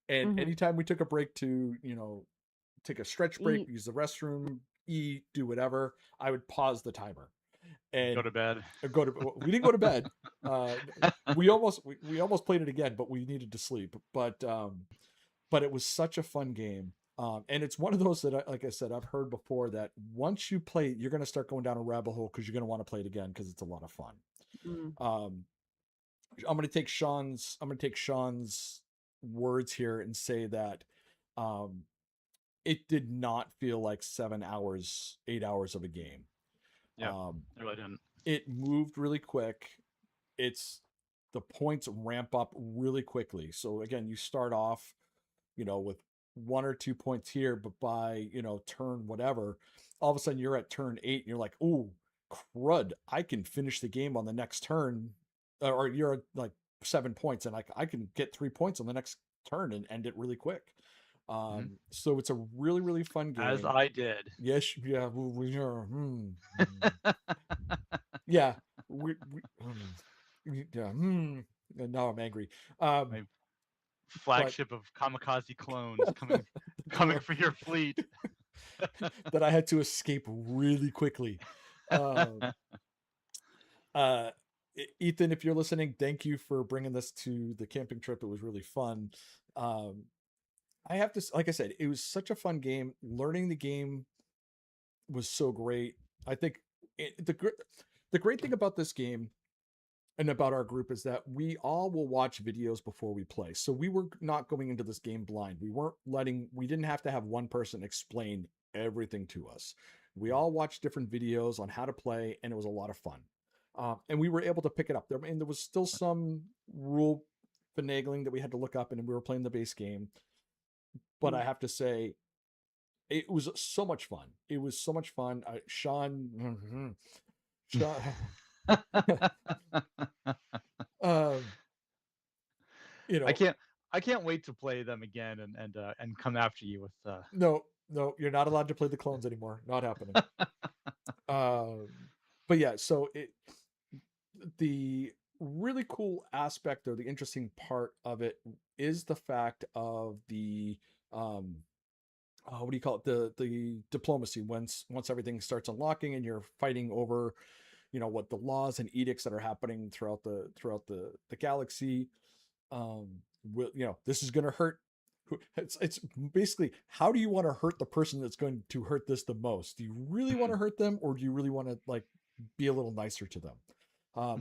and Mhm. anytime we took a break to, take a stretch break, Eat. use the restroom, eat, do whatever, I would pause the timer Go and to bed. go to. We didn't go to bed. Uh, we almost played it again, but we needed to sleep. But it was such a fun game. And it's one of those that, like I said, I've heard before that once you play it, you're going to start going down a rabbit hole because you're going to want to play it again because it's a lot of fun. Mm. Um, I'm going to take Sean's words here and say that um, it did not feel like 7 hours, 8 hours of a game. Yeah, Um, I really didn't. it moved really quick. It's the points ramp up really quickly. So again, you start off, with 1 or 2 points here, but by, turn whatever, all of a sudden you're at turn 8 and you're like, "Ooh, crud, I can finish the game on the next turn." Or you're at like 7 points and I can get 3 points on the next turn and end it really quick. Mhm. So it's a really, really fun As game. I did. Yes, yeah, yeah, yeah, and now I'm angry. Um, My but flagship of kamikaze clones coming the coming clone for your fleet. that I had to escape really quickly. Um, uh, Ethan, if you're listening, thank you for bringing this to the camping trip. It was really fun. Um, I have to, like I said, it was such a fun game. Learning the game was so great. I think the great thing about this game and about our group is that we all will watch videos before we play. So we were not going into this game blind. We didn't have to have one person explain everything to us. We all watched different videos on how to play, and it was a lot of fun. And we were able to pick it up. There was still some rule finagling that we had to look up, and we were playing the base game. But I Mm. have to say, it was so much fun. It was so much fun. Sean, Sean, um, you I know, can't I can't wait to play them again and come after you with no, no, you're not allowed to play the clones anymore. Not happening. Um, but yeah, so the really cool aspect or the interesting part of it is the fact of the um what do you call it, the diplomacy. Once everything starts unlocking and you're fighting over, what the laws and edicts that are happening throughout the galaxy. um this is going to hurt. It's basically, how do you want to hurt the person that's going to hurt this the most? Do you really want to hurt them, or do you really want to, like, be a little nicer to them?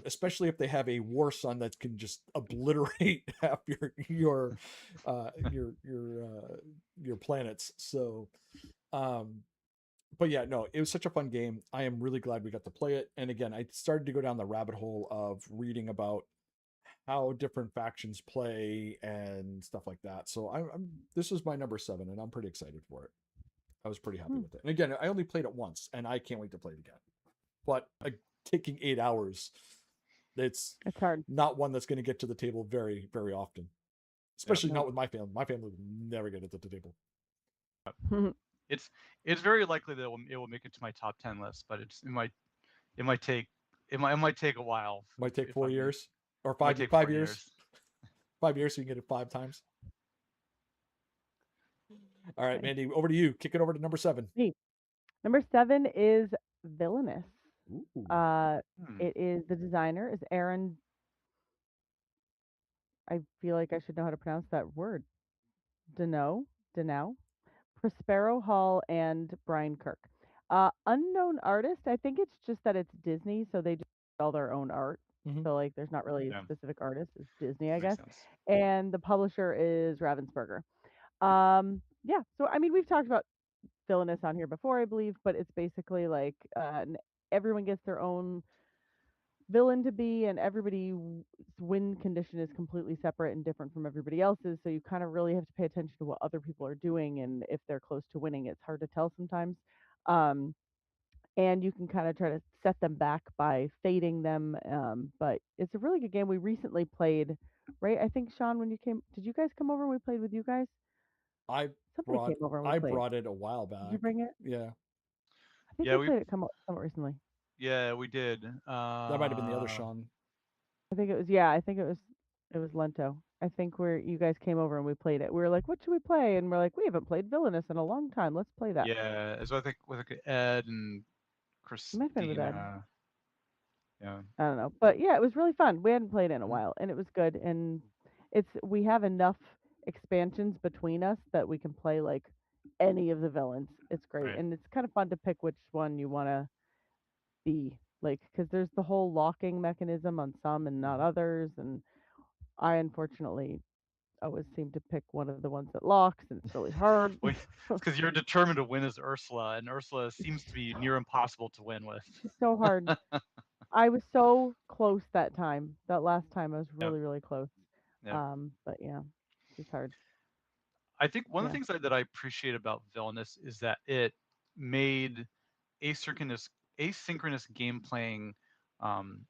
Especially if they have a war son that can just obliterate half your planets. So um but yeah, no, it was such a fun game. I am really glad we got to play it. And again, I started to go down the rabbit hole of reading about how different factions play and stuff like that. So I'm this is my number 7, and I'm pretty excited for it. I was pretty happy Hmm. with it. And again, I only played it once, and I can't wait to play it again. But taking 8 hours, it's It's hard. not one that's going to get to the table very, very often. yeah. Especially No. not with my family. My family would never get it to the table. It's it's very likely that it will make it to my top 10 list, but it might take it might take a while Might take if four I'm being years or might five take five 4 years. years. 5 years so you can get it 5 times. All right, Nice. Mandy, over to you. Kick it over to number 7. Hey, number 7 is Villainous. Ooh. Uh, Hmm. it is the designer is Aaron. I feel like I should know how to pronounce that word. Denow, Prospero Hall, and Brian Kirk. Unknown artist. I think it's just that it's Disney, so they just all their own art. Mm-hmm. So like, there's not really a Yeah, specific artist. It's Disney, I makes guess. sense. And the publisher is Ravensburger. Yeah. So I mean, we've talked about villainous on here before, I believe, but it's basically like everyone gets their own villain to be, and everybody's win condition is completely separate and different from everybody else's. So you kind of really have to pay attention to what other people are doing, and if they're close to winning, it's hard to tell sometimes. Um, and you can kind of try to set them back by fading them. But it's a really good game. We recently played, right? I think Sean, when you came, did you guys come over and we played with you guys? I Somebody brought came over and we I played. brought it a while Did you back. bring it? Yeah, I think Yeah, we we played it somewhat recently. yeah we did. that might have been the other Sean. I think it was, yeah, I think it was Lento. I think where you guys came over and we played it. We were like, what should we play? And we're like, we haven't played Villainous in a long time. Let's play that. Yeah, so I think with like Ed and It might have been with Ed. Christina. Yeah. I don't know. But yeah, it was really fun. We hadn't played it in a Mhm. while and it was good. And we have enough expansions between us that we can play like any of the villains. It's great. Right. And it's kind of fun to pick which one you want to be. Like, because there's the whole locking mechanism on some and not others. And I unfortunately always seem to pick one of the ones that locks, and it's really hard. Well, it's because you're determined to win as Ursula, and Ursula seems to be near impossible to win with. She's so hard. I was so close that time. That last time I was Yep. really, really close. Yep. But yeah, she's hard. I think one of Yeah. the things that I appreciate about Villainous is that it made asynchronous game playing um,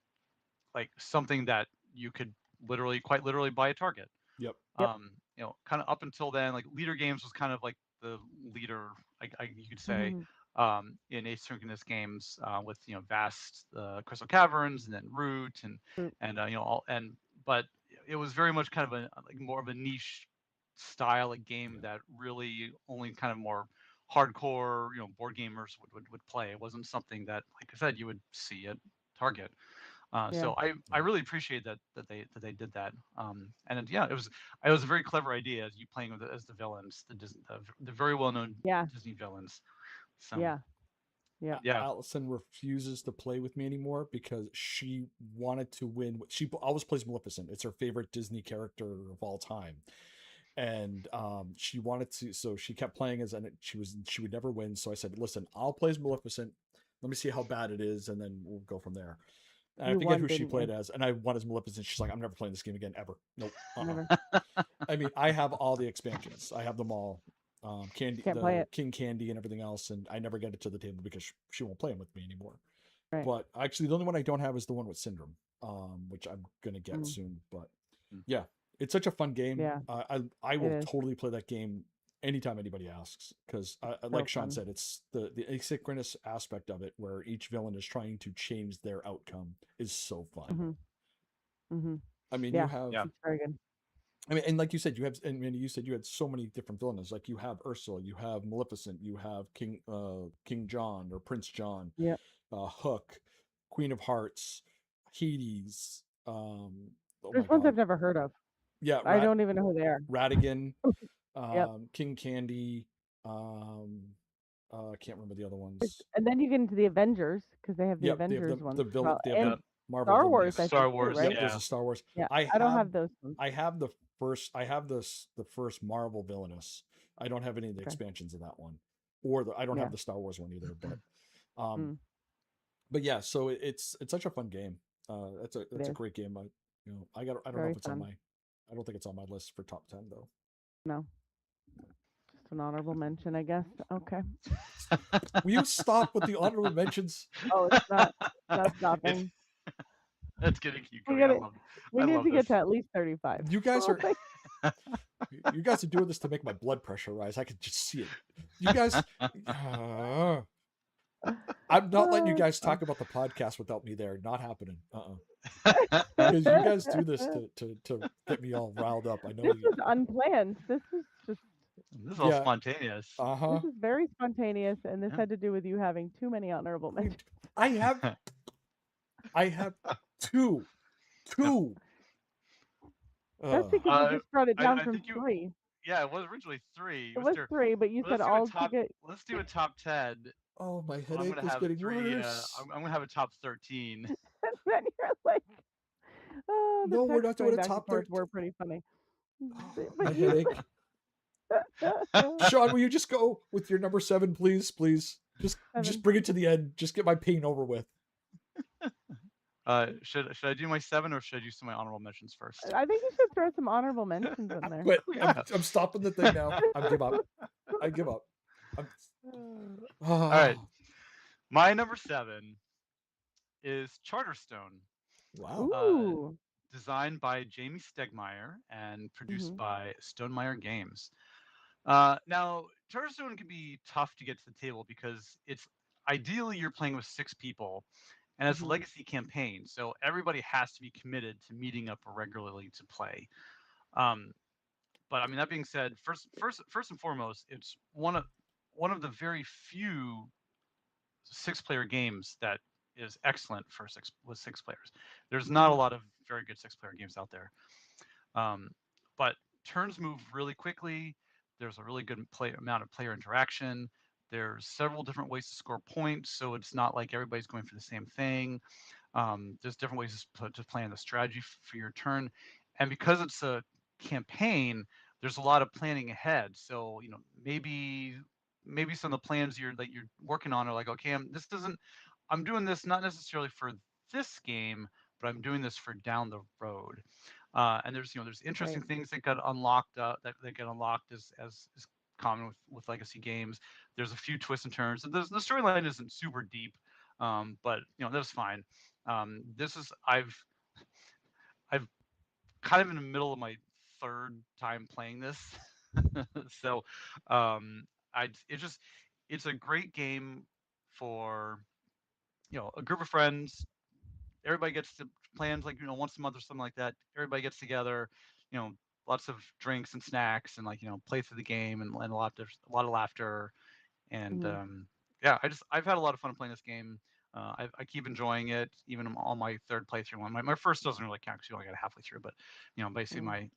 like something that you could quite literally buy a target. Yep. Yep. Kind of up until then, like leader games was kind of like the leader, you could say, Mhm. in asynchronous games with vast Crystal Caverns and then Root True. and but it was very much kind of like more of a niche style of game Yeah. that really only kind of more hardcore board gamers would play. It wasn't something that, like I said, you would see at Target. Yeah. So I really appreciate that they did that. Yeah, it was a very clever idea as you playing as the villains, the very well known Yeah. Disney villains. So Yeah. Yeah. yeah, Allison refuses to play with me anymore because she wanted to win. She always plays Maleficent. It's her favorite Disney character of all time, and she wanted to. So she kept playing as, and she would never win. So I said, "Listen, I'll play as Maleficent. Let me see how bad it is, and then we'll go from there." And I You forget won, who she didn't you? played as, and I won as Maleficent. She's like, "I'm never playing this game again, ever. Nope. Never. I mean, I have all the expansions. I have them all. Candy, Can't play the it. King Candy, and everything else, and I never get it to the table because she won't play them with me anymore. Right. But actually, the only one I don't have is the one with Syndrome, which I'm gonna get soon. But yeah, it's such a fun game. Yeah. I It will is. totally play that game anytime anybody asks because, So like Sean fun. said, it's the asynchronous aspect of it where each villain is trying to change their outcome is so fun. Mhm. Mhm. I mean, you Yeah. have yeah, It's very good. I mean, and like you said, you have, and Mandy, you said you had so many different villains. Like you have Ursula, you have Maleficent, you have King John or Prince John, Yep. Hook, Queen of Hearts, Hades. Oh my There's ones God, I've never heard of. yeah, I don't even know who they are. Ratigan, Yep. King Candy. I can't remember the other ones. And then you get into the Avengers because they have the Yep, they have Avengers ones the as villain, well, they have and the Marvel Star villains. Wars, I Star think too, Wars. right? Yep, there's Yeah, a Star Wars. Yeah. I I don't have have those ones. I have the first. I have the first Marvel Villainous. I don't have any of the Okay. expansions of that one, or I don't Yeah. have the Star Wars one either. Mm. But yeah. So it's such a fun game. That's It a is. great game. I don't know Very if it's on fun. my. I don't think it's on my list for top 10 though. No. Just an honorable mention, I guess. Okay. Will you stop with the honorable mentions? Oh, it's not stopping. That's gonna keep We going. gotta we I need love to get this. to at least 35. You guys Oh, are you guys are doing this to make my blood pressure rise. I can just see it. You guys. I'm not letting you guys talk about the podcast without me there. Not happening. Because you guys do this to get me all riled up. I know This you. was unplanned. This was just This is all spontaneous. this is very spontaneous, and this Yeah. had to do with you having too many honorable mentions. I have two. That's because you just brought it down I from think you. 3. Yeah, it was originally 3. It was 3, but you said all to get. Let's do a top 10. Oh, my I'm headache gonna is have getting 3. worse. I'm gonna have a top 13. And then you're like, oh, the No, we're text not doing going a back and top forth 13. were pretty funny. My But you, headache. Sean, will you just go with your number 7, please? Please. Just 7. bring it to the end. Just get my pain over with. Should I do my 7 or should I do some of my honorable mentions first? I think you should throw some honorable mentions in there. Quit. Yeah. I'm stopping the thing now. I give up. I give up. All right. My number 7 is Charterstone. Wow. Ooh. Designed by Jamie Stegmaier and produced Mhm. by Stonemaier Games. Now, Charterstone can be tough to get to the table because it's ideally you're playing with 6 people, and it's a Mhm. legacy campaign, so everybody has to be committed to meeting up regularly to play. But I mean, that being said, first and foremost, it's one of the very few 6-player games that is excellent for 6 players. There's not a Mhm. lot of very good 6-player games out there. But turns move really quickly. There's a really good amount of player interaction. There's several different ways to score points, so it's not like everybody's going for the same thing. There's different ways to plan the strategy for your turn, and because it's a campaign, there's a lot of planning ahead. So maybe some of the plans that you're working on are like, okay, I'm doing this not necessarily for this game, but I'm doing this for down the road. And there's interesting Right. things that got unlocked that get unlocked as is common with legacy games. There's a few twists and turns. The storyline isn't super deep, but that's fine. This is I've kind of in the middle of my third time playing this, so it's a great game for a group of friends. Everybody gets to plans like once a month or something like that. Everybody gets together, you know, lots of drinks and snacks and play through the game and a lot of laughter and Mhm. yeah, I've had a lot of fun playing this game. I keep enjoying it even on my third playthrough. My first doesn't really count because you only got halfway through, but basically Mhm.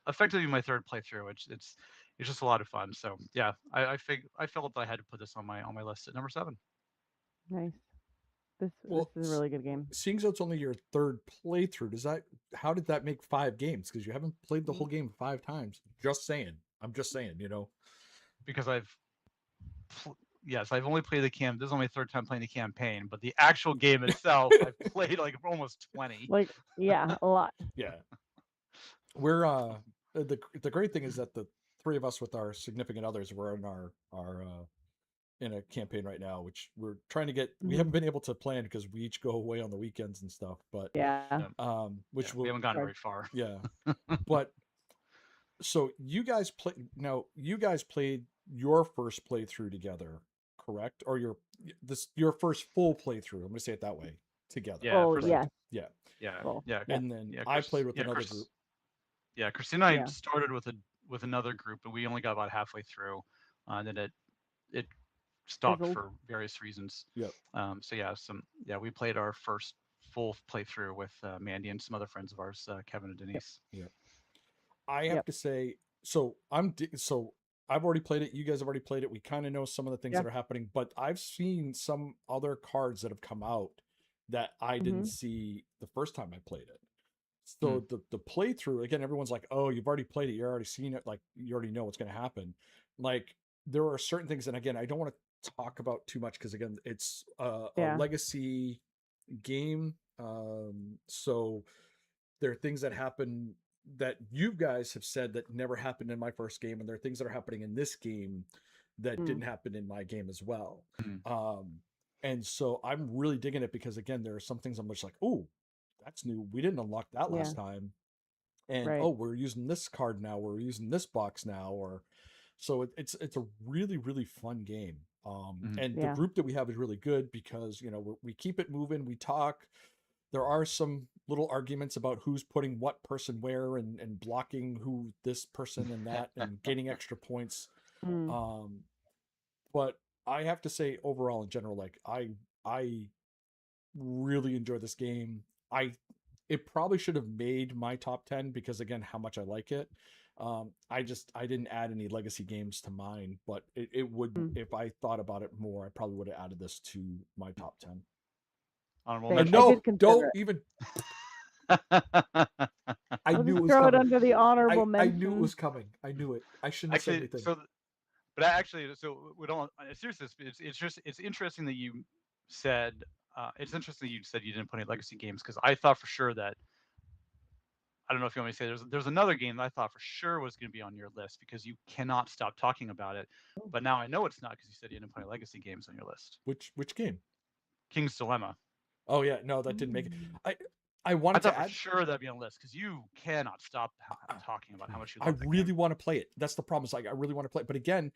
effectively my third playthrough. It's just a lot of fun. So yeah, I felt that I had to put this on my list at number 7. Nice. This Well, is a really good game. seeing as it's only your third playthrough, how did that make 5 games? Because you haven't played the whole game 5 times. Just saying. I'm just saying. Because yes, I've only played the This is only my third time playing the campaign, but the actual game itself, I've played like almost 20. Like, yeah, a lot. Yeah. We're the great thing is that the 3 of us with our significant others, we're in our in a campaign right now, which we're trying to get. We haven't Mhm. been able to plan because we each go away on the weekends and stuff, but Yeah. Yeah, which we will, haven't gotten Right. very far. yeah. But so you guys played your first playthrough together, correct? Or your first full playthrough, I'm gonna say it that way, together, Yeah, Well, first, yes. correct? Yeah. yeah, Well, yeah, yeah. And then yeah, I played with another Chris, group. yeah, Christine and I Yeah. started with another group, but we only got about halfway through, and then it stopped Fizzled. for various reasons. Yep. So yeah, we played our first full playthrough with Mandy and some other friends of ours, Kevin and Yep. Denise. Yep. I have Yep. to say, so I've already played it. You guys have already played it. We kind of know some of the things Yeah. that are happening, but I've seen some other cards that have come out that I didn't Mhm. see the first time I played it. Hmm. So the playthrough again, everyone's like, "Oh, you've already played it. You've already seen it. Like you already know what's going to happen." Like there are certain things, and again, I don't want to talk about too much because again, it's a Yeah. legacy game. So there are things that happen that you guys have said that never happened in my first game, and there are things that are happening in this game that Mm. didn't happen in my game as well. Hmm. Um, and so I'm really digging it because again, there are some things I'm just like, oh, that's new. We didn't unlock that Yeah. last time. And Right. oh, we're using this card now. We're using this box now. Or so it's a really really fun game. Hmm. And the Yeah. group that we have is really good because we keep it moving. We talk. There are some little arguments about who's putting what person where and blocking who this person and that and getting extra points. Mm. Um, but I have to say overall in general, like I really enjoy this game. I It probably should have made my top 10 because again how much I like it. I didn't add any legacy games to mine, but it would, Mm. if I thought about it more, I probably would have added this to my top 10. Honorable Same. And I mentions. did no, consider don't it. even I We'll knew it just was throw it coming. under the honorable I mention. knew it was coming. I knew it. I shouldn't have said Actually, anything. so but actually, so we don't. Seriously, it's interesting that you said. It's interesting that you said you didn't play any legacy games because I thought for sure that I don't know if you want me to say there's another game that I thought for sure was going to be on your list because you cannot stop talking about it. But now I know it's not because you said you didn't play legacy games on your list. Which game? King's Dilemma. Oh yeah, no, that didn't make it. I I wanted thought to for add. sure that'd be on the list because you cannot stop talking about how much you I love that really game. want to play it. That's the problem. Is like I really want to play it, but again,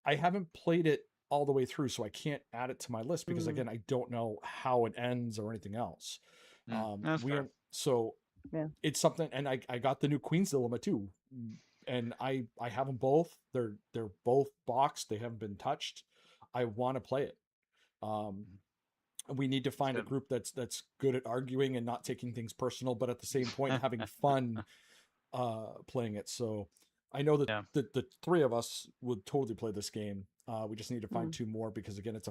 I haven't played it all the way through, so I can't add it to my list because again, I don't know how it ends or anything else. That's We fair. are so Yeah. it's something, and I got the new Queen's Dilemma too, and I have them both. They're both boxed. They haven't been touched. I want to play it. We need to find a good. group that's good at arguing and not taking things personal, but at the same point having fun playing it. So I know that Yeah. the three of us would totally play this game. We just need to find Mm. two more because again, it's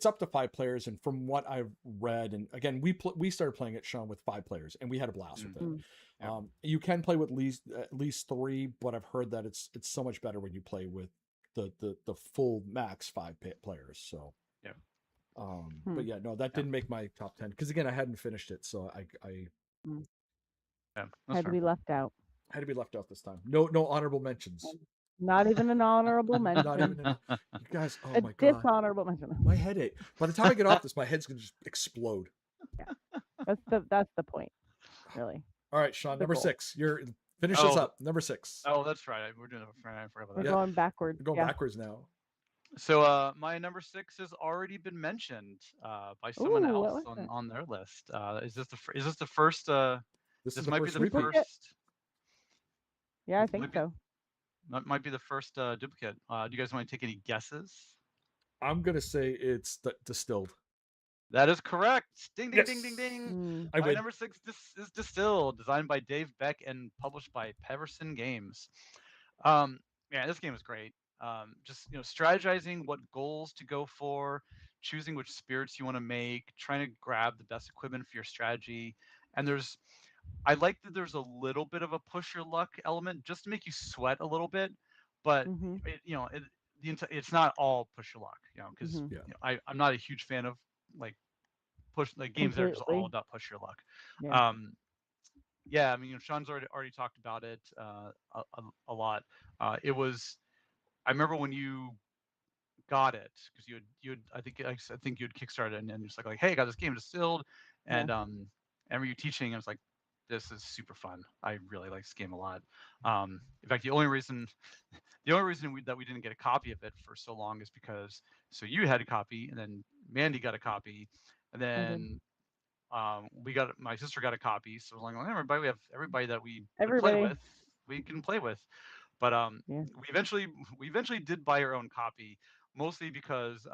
up to 5 players. And from what I've read, and again, we started playing it, Sean, with 5 players, and we had a blast with it. Mm. Yep. You can play with at least 3, but I've heard that it's so much better when you play with the full max 5 players. So Yeah. but yeah, no, that didn't make my top 10 because again, I hadn't finished it, so I Mm. Yeah. That's Had to fair. be left out. had to be left out this time. No honorable mentions. Not even an honorable mention. Not even you guys. Oh A my god, dishonorable mention. my headache. By the time I get off this, my head's gonna just explode. That's the point, really. All right, Sean, number Cool. 6. You're finish us up. Number 6. Oh, that's right. We're doing it for I forgot about We're that. going backwards. We're going Yeah. backwards now. So my number 6 has already been mentioned by someone Ooh, what else was it? on their list. Is this the first? This is This the might be first the repeat? first. Yeah, I This think might be, so. might be the first duplicate. Do you guys want to take any guesses? I'm gonna say it's distilled. That is correct. Ding ding Yes. ding ding ding. Mm. I My win. number 6 is Distilled, designed by Dave Beck and published by Peverson Games. Yeah, this game is great. Just strategizing what goals to go for, choosing which spirits you want to make, trying to grab the best equipment for your strategy. And I like that there's a little bit of a push your luck element just to make you sweat a little bit, but Mm-hmm. it's not all push your luck, because Mhm. Yeah. I'm not a huge fan of like games that are just all Completely. about push your luck. Yeah. Yeah, I mean, Sean's already talked about it a lot. It was I remember when you got it because I think you had kickstarted and just like hey, I got this game Distilled, and Yeah. I remember you teaching. I was like, this is super fun. I really like this game a lot. In fact, the only reason that we didn't get a copy of it for so long is because you had a copy and then Mandy got a copy, and I did. then my sister got a copy. So like, well, everybody, we have everybody that we could play Everybody. with, we can play with. But Yeah. we eventually did buy our own copy, mostly because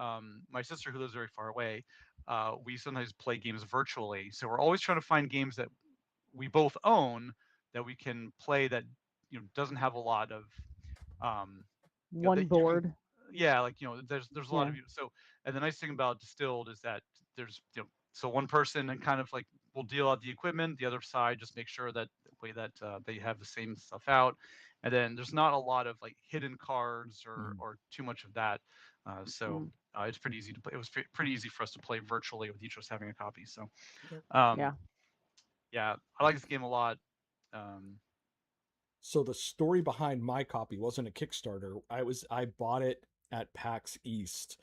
my sister, who lives very far away, we sometimes play games virtually. So we're always trying to find games that we both own that we can play that doesn't have a lot of One that you can, board. yeah, like there's a lot Yeah. of you. So and the nice thing about Distilled is that there's so one person and kind of like will deal out the equipment, the other side just make sure that way that they have the same stuff out, and then there's not a lot of like hidden cards or too much of that. So Mm. it's pretty easy to play. It was pretty easy for us to play virtually with each of us having a copy. So Yep. Yeah. yeah, I like this game a lot. Um, So the story behind my copy wasn't a Kickstarter. I bought it at PAX East.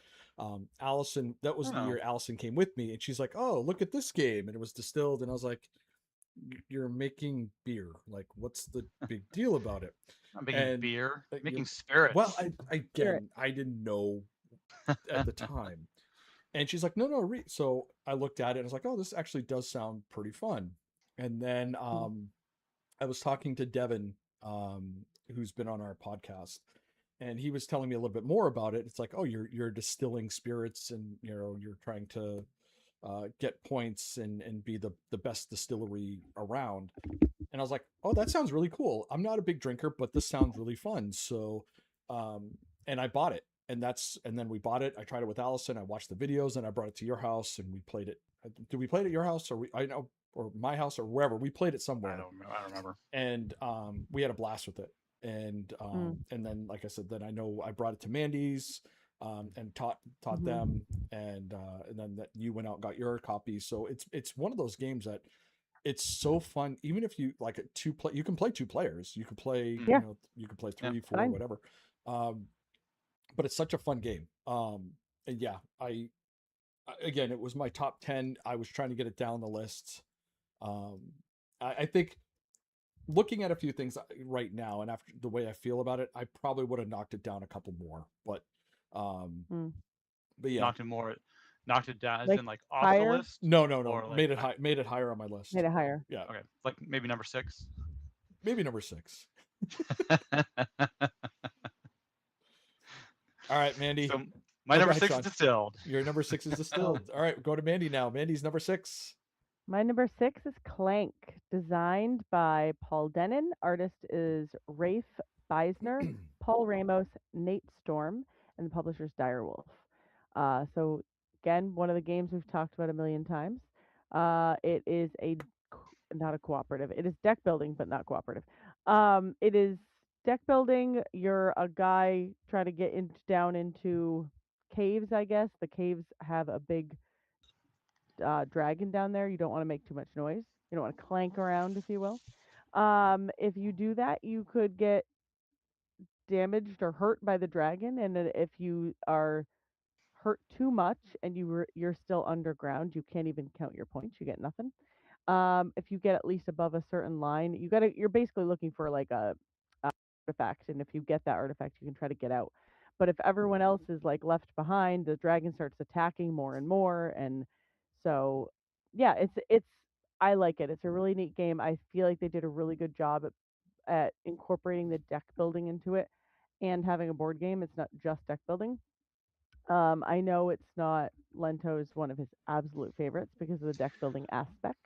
Allison, that was the oh, year Allison came with me, and she's like, "Oh, look at this game!" And it was Distilled, and I was like, "You're making beer. Like, what's the big deal about it?" I'm making And beer, you making know, spirits. well, again, I didn't know at the time, and she's like, "No, no." So I looked at it and I was like, "Oh, this actually does sound pretty fun." And then I was talking to Devin, who's been on our podcast, and he was telling me a little bit more about it. It's like, oh, you're distilling spirits, and you're trying to get points and be the best distillery around. And I was like, oh, that sounds really cool. I'm not a big drinker, but this sounds really fun. So, and I bought it, and then we bought it. I tried it with Allison. I watched the videos, and I brought it to your house, and we played it Did we play it at your house or I know or my house or wherever? We played it I somewhere, don't remember. and we had a blast with it. And then like I said, then I know I brought it to Mandy's, and taught Mhm. them, and then that you went out and got your copy. So it's one of those games that it's so fun. Even if you like it two play, you can play two players. You can play, Mm, Yeah, you can play yeah. 3, 4, fine. whatever. Um, but it's such a fun game. And yeah, again, it was my top 10. I was trying to get it down the list. Um, I think looking at a few things right now, and after the way I feel about it, I probably would have knocked it down a couple more. Um, Mm. but yeah, Knocked it down as Like in like off the higher, list, no, or like made it high, made it higher on my list. made it higher. Yeah, okay, like maybe number 6. maybe number 6. All right, Mandy. So my Oh, go number ahead, 6 is Sean. Distilled. Your number 6 is So distilled. All right, go to Mandy now. Mandy's number 6. My number 6 is Clank, designed by Paul Denon. Artist is Rafe Beisner, Paul Ramos, Nate Storm, and the publisher's Direwolf. So again, one of the games we've talked about a million times. It is not a cooperative. It is deck building, but not cooperative. It is deck building. You're a guy trying to get down into caves. I guess the caves have a big dragon down there. You don't want to make too much noise. You don't want to clank around, if you will. If you do that, you could get damaged or hurt by the dragon, and if you are hurt too much and you're still underground, you can't even count your points. You get nothing. If you get at least above a certain line, you're basically looking for like a artifact, and if you get that artifact, you can try to get out. But if everyone else is like left behind, the dragon starts attacking more and more, and so yeah, it's I like it. It's a really neat game. I feel like they did a really good job at incorporating the deck building into it and having a board game. It's not just deck building. I know it's not Lento's one of his absolute favorites because of the deck building aspect,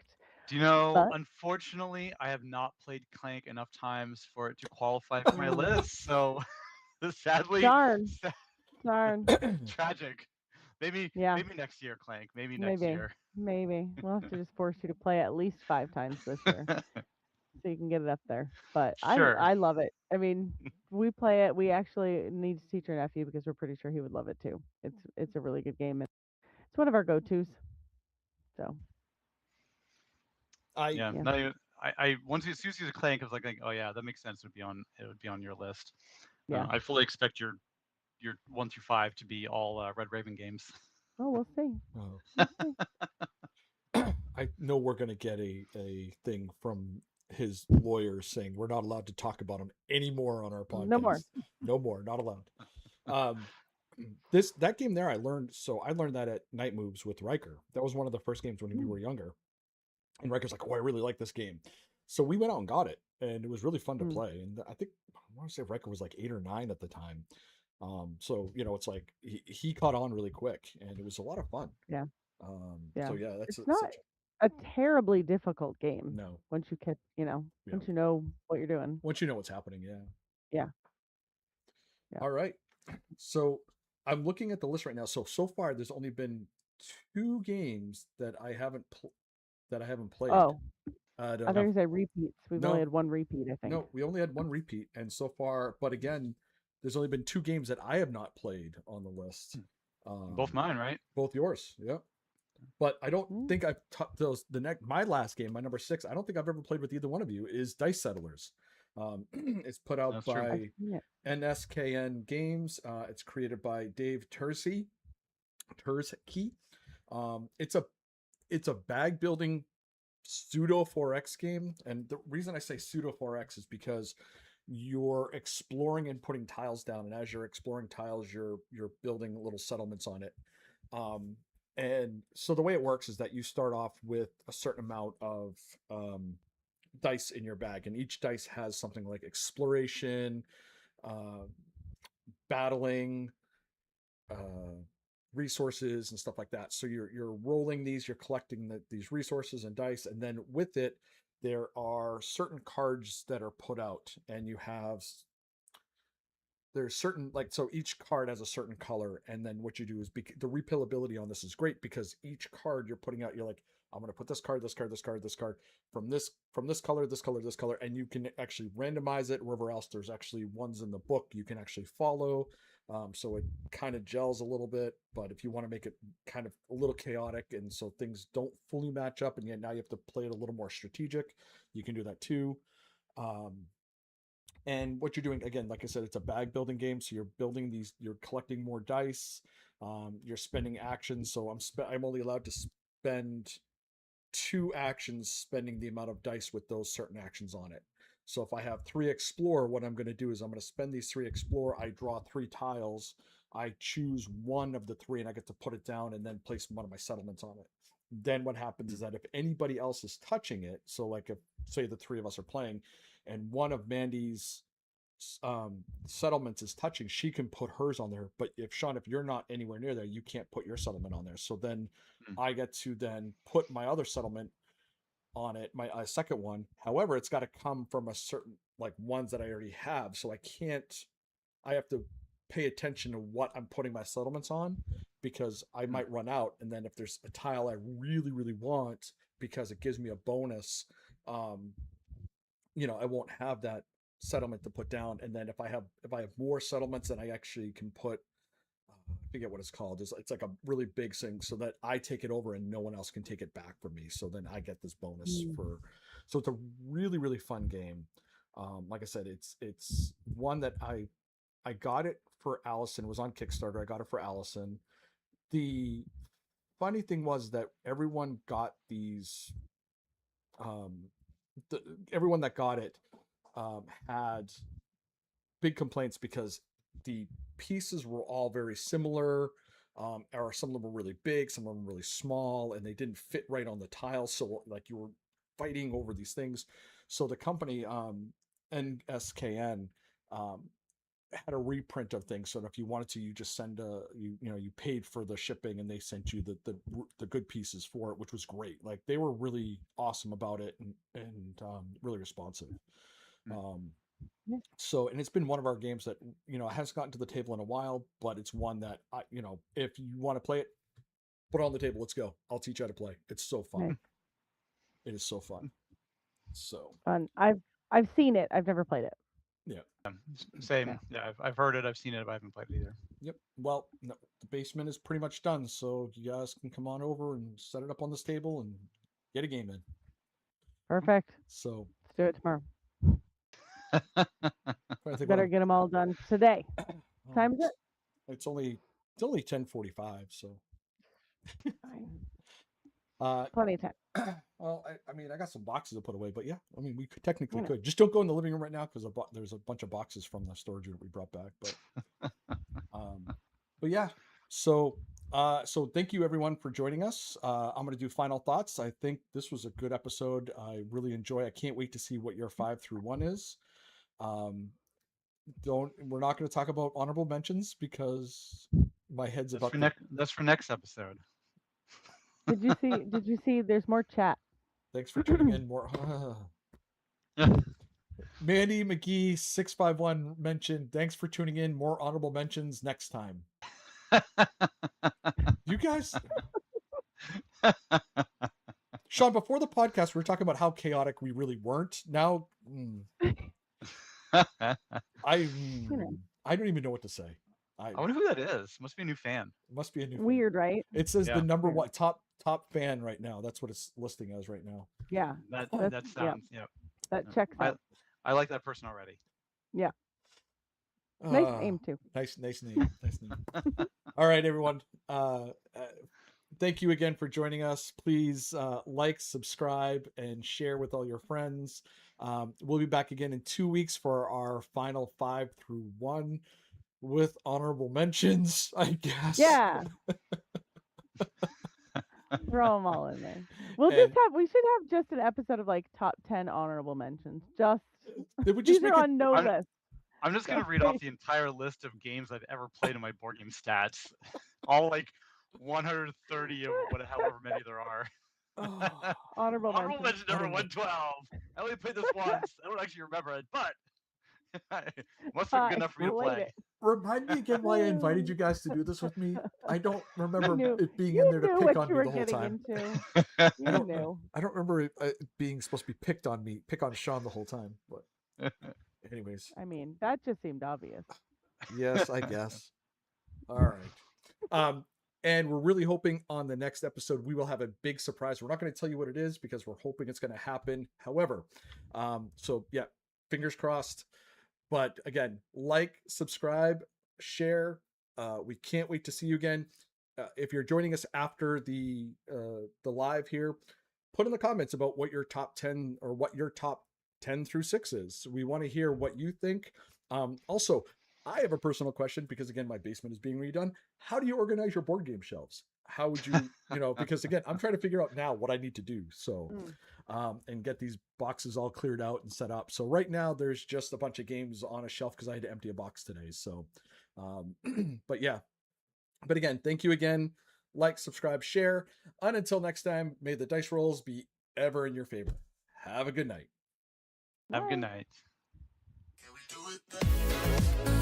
do you know? but Unfortunately, I have not played Clank enough times for it to qualify for my mm, list. So sadly, darn, sa- darn. tragic. Maybe Yeah, maybe next year, Clank. Maybe next maybe, year. maybe we'll have to just force you to play at least 5 times this year so you can get it up there. But Sure. I love it. I mean, we play it. We actually need to teach our nephew because we're pretty sure he would love it too. It's a really good game. It's one of our go-tos. So I Yeah. yeah, Not even, I once you see the Clank, I was like, oh yeah, that makes sense. It would be on your list. yeah. I fully expect your 1 through 5 to be all Red Raven games. Oh, we'll see. oh, We'll see. I know we're gonna get a thing from his lawyer saying we're not allowed to talk about him anymore on our No more. podcast. No more, not allowed. Um, this that game there, I learned that at Night Moves with Riker. That was one of the first games when we Mm, were younger, and Riker's like, "Oh, I really like this game," so we went out and got it, and it was really fun to mm, play. And I think I want to say Riker was like 8 or 9 at the time. So it's like he caught on really quick, and it was a lot of fun. yeah, So yeah. yeah, that's It's not such a terribly difficult game no, once you catch, yeah. once you know what you're doing. Once you know what's happening, yeah. Yeah, yeah. All right. So I'm looking at the list right now. So far, there's only been 2 games that I haven't played. Oh, I I don't thought have you said repeats. We've only no, had one repeat, I think. no. We only had one repeat, and so far, but again, there's only been 2 games that I have not played on the list. Both Um, mine, right? both yours, yeah. But I don't Mm, think I've those. My last game, my number 6. I don't think I've ever played with either one of you. Is Dice Settlers. It's put out That's true. I've by seen it. NSKN Games. It's created by Dave Tursey. It's a bag building pseudo 4X game, and the reason I say pseudo 4X is because you're exploring and putting tiles down, and as you're exploring tiles, you're building little settlements on it. Um, and so the way it works is that you start off with a certain amount of dice in your bag, and each dice has something like exploration, uh, battling, uh, resources and stuff like that. So you're rolling these, you're collecting these resources and dice, and then with it, there are certain cards that are put out, and you have there's certain, like, so each card has a certain color, and then what you do is the replayability on this is great because each card you're putting out, you're like, I'm going to put this card, this card, this card, this card from this color, this color, this color, and you can actually randomize it. Wherever else there's actually ones in the book you can actually follow, so it kind of gels a little bit. But if you want to make it kind of a little chaotic, and so things don't fully match up, and yet now you have to play it a little more strategic, you can do that too. And what you're doing, again, like I said, it's a bag building game, so you're building these, you're collecting more dice, you're spending actions. So I'm only allowed to spend 2 actions, spending the amount of dice with those certain actions on it. So if I have 3 explore, what I'm going to do is I'm going to spend these 3 explore, I draw 3 tiles, I choose one of the 3, and I get to put it down and then place one of my settlements on it. Then what happens is that if anybody else is touching it, so like if, say, the 3 of us are playing and one of Mandy's settlements is touching, she can put hers on there. But if Sean, if you're not anywhere near there, you can't put your settlement on there. So then I get to then put my other settlement on it, my second one. However, it's got to come from a certain, like, ones that I already have. So I have to pay attention to what I'm putting my settlements on, because I might run out. And then if there's a tile I really, really want, because it gives me a bonus, I won't have that settlement to put down. And then if I have more settlements, then I actually can put, I forget what it's called. It's like a really big thing, so that I take it over and no one else can take it back from me. So then I get this bonus so it's a really, really fun game. Like I said, it's one that I got it for Allison. It was on Kickstarter. I got it for Allison. The funny thing was that everyone got these, everyone that got it had big complaints because the pieces were all very similar, or some of them were really big, some of them were really small, and they didn't fit right on the tile. So like you were fighting over these things. So the company, NSKN, had a reprint of things. So if you wanted to, you just send you paid for the shipping, and they sent you the good pieces for it, which was great. Like, they were really awesome about it, and really responsive. So, and it's been one of our games that, hasn't gotten to the table in a while, but it's one that if you want to play it, put it on the table. Let's go. I'll teach you how to play. It's so fun. Nice. It is so fun. So Fun. I've seen it. I've never played it. Yeah. Same. Yeah, I've heard it. I've seen it. But I haven't played it either. Yep. Well, no, the basement is pretty much done, so you guys can come on over and set it up on this table and get a game in. Perfect. So let's do it tomorrow. I think Better get them all done today. Time is it? It's only 10:45, so plenty of time. Well, I mean, I got some boxes to put away, but yeah, I mean, we could technically could. Just don't go in the living room right now, because there's a bunch of boxes from the storage unit we brought back. But yeah, so thank you everyone for joining us. I'm going to do final thoughts. I think this was a good episode. I really enjoy. I can't wait to see what your 5 through 1 is. We're not going to talk about honorable mentions because my head's that's for next episode. Did you see there's more chat? Thanks for tuning in. More Mandy McGee 651 mentioned, thanks for tuning in. More honorable mentions next time. You guys, Sean, before the podcast we were talking about how chaotic we really weren't. Now I don't even know what to say. I wonder who that is. Must be a new fan. Must be a new weird fan. Right? It says the number one top fan right now. That's what it's listing as right now. Yeah. That sounds that checks out. I like that person already. Yeah. Nice name too. Nice name. Nice name. All right, everyone. Thank you again for joining us. Please like, subscribe, and share with all your friends. We'll be back again in 2 weeks for our final 5 through 1 with honorable mentions, I guess. Yeah. Throw them all in there. We should have just an episode of like top 10 honorable mentions. These are on no list. I'm just gonna read off the entire list of games I've ever played in my board game stats. All like 130 of however many there are. Honorable mention number 112. I only played this once. I don't actually remember it, but it must have been good enough for me to play. Remind me again why I invited you guys to do this with me. I don't remember knew. it being You in there to knew pick what on you me were the whole getting time. into. I You don't. knew. I don't remember it being supposed to be pick on Sean the whole time. But anyways, I mean, that just seemed obvious. yes, I guess. All right. And we're really hoping on the next episode we will have a big surprise. We're not going to tell you what it is because we're hoping it's going to happen. However, so yeah, fingers crossed. But again, like, subscribe, share. We can't wait to see you again. If you're joining us after the live here, put in the comments about what your top 10 or what your top 10 through 6 is. We want to hear what you think. Also, I have a personal question because again, my basement is being redone. How do you organize your board game shelves? How would you, because again, I'm trying to figure out now what I need to do. So, and get these boxes all cleared out and set up. So right now there's just a bunch of games on a shelf because I had to empty a box today. So, but yeah, but again, thank you again. Like, subscribe, share. And until next time, may the dice rolls be ever in your favor. Have a good night. Have a good Bye. night. Can we do it?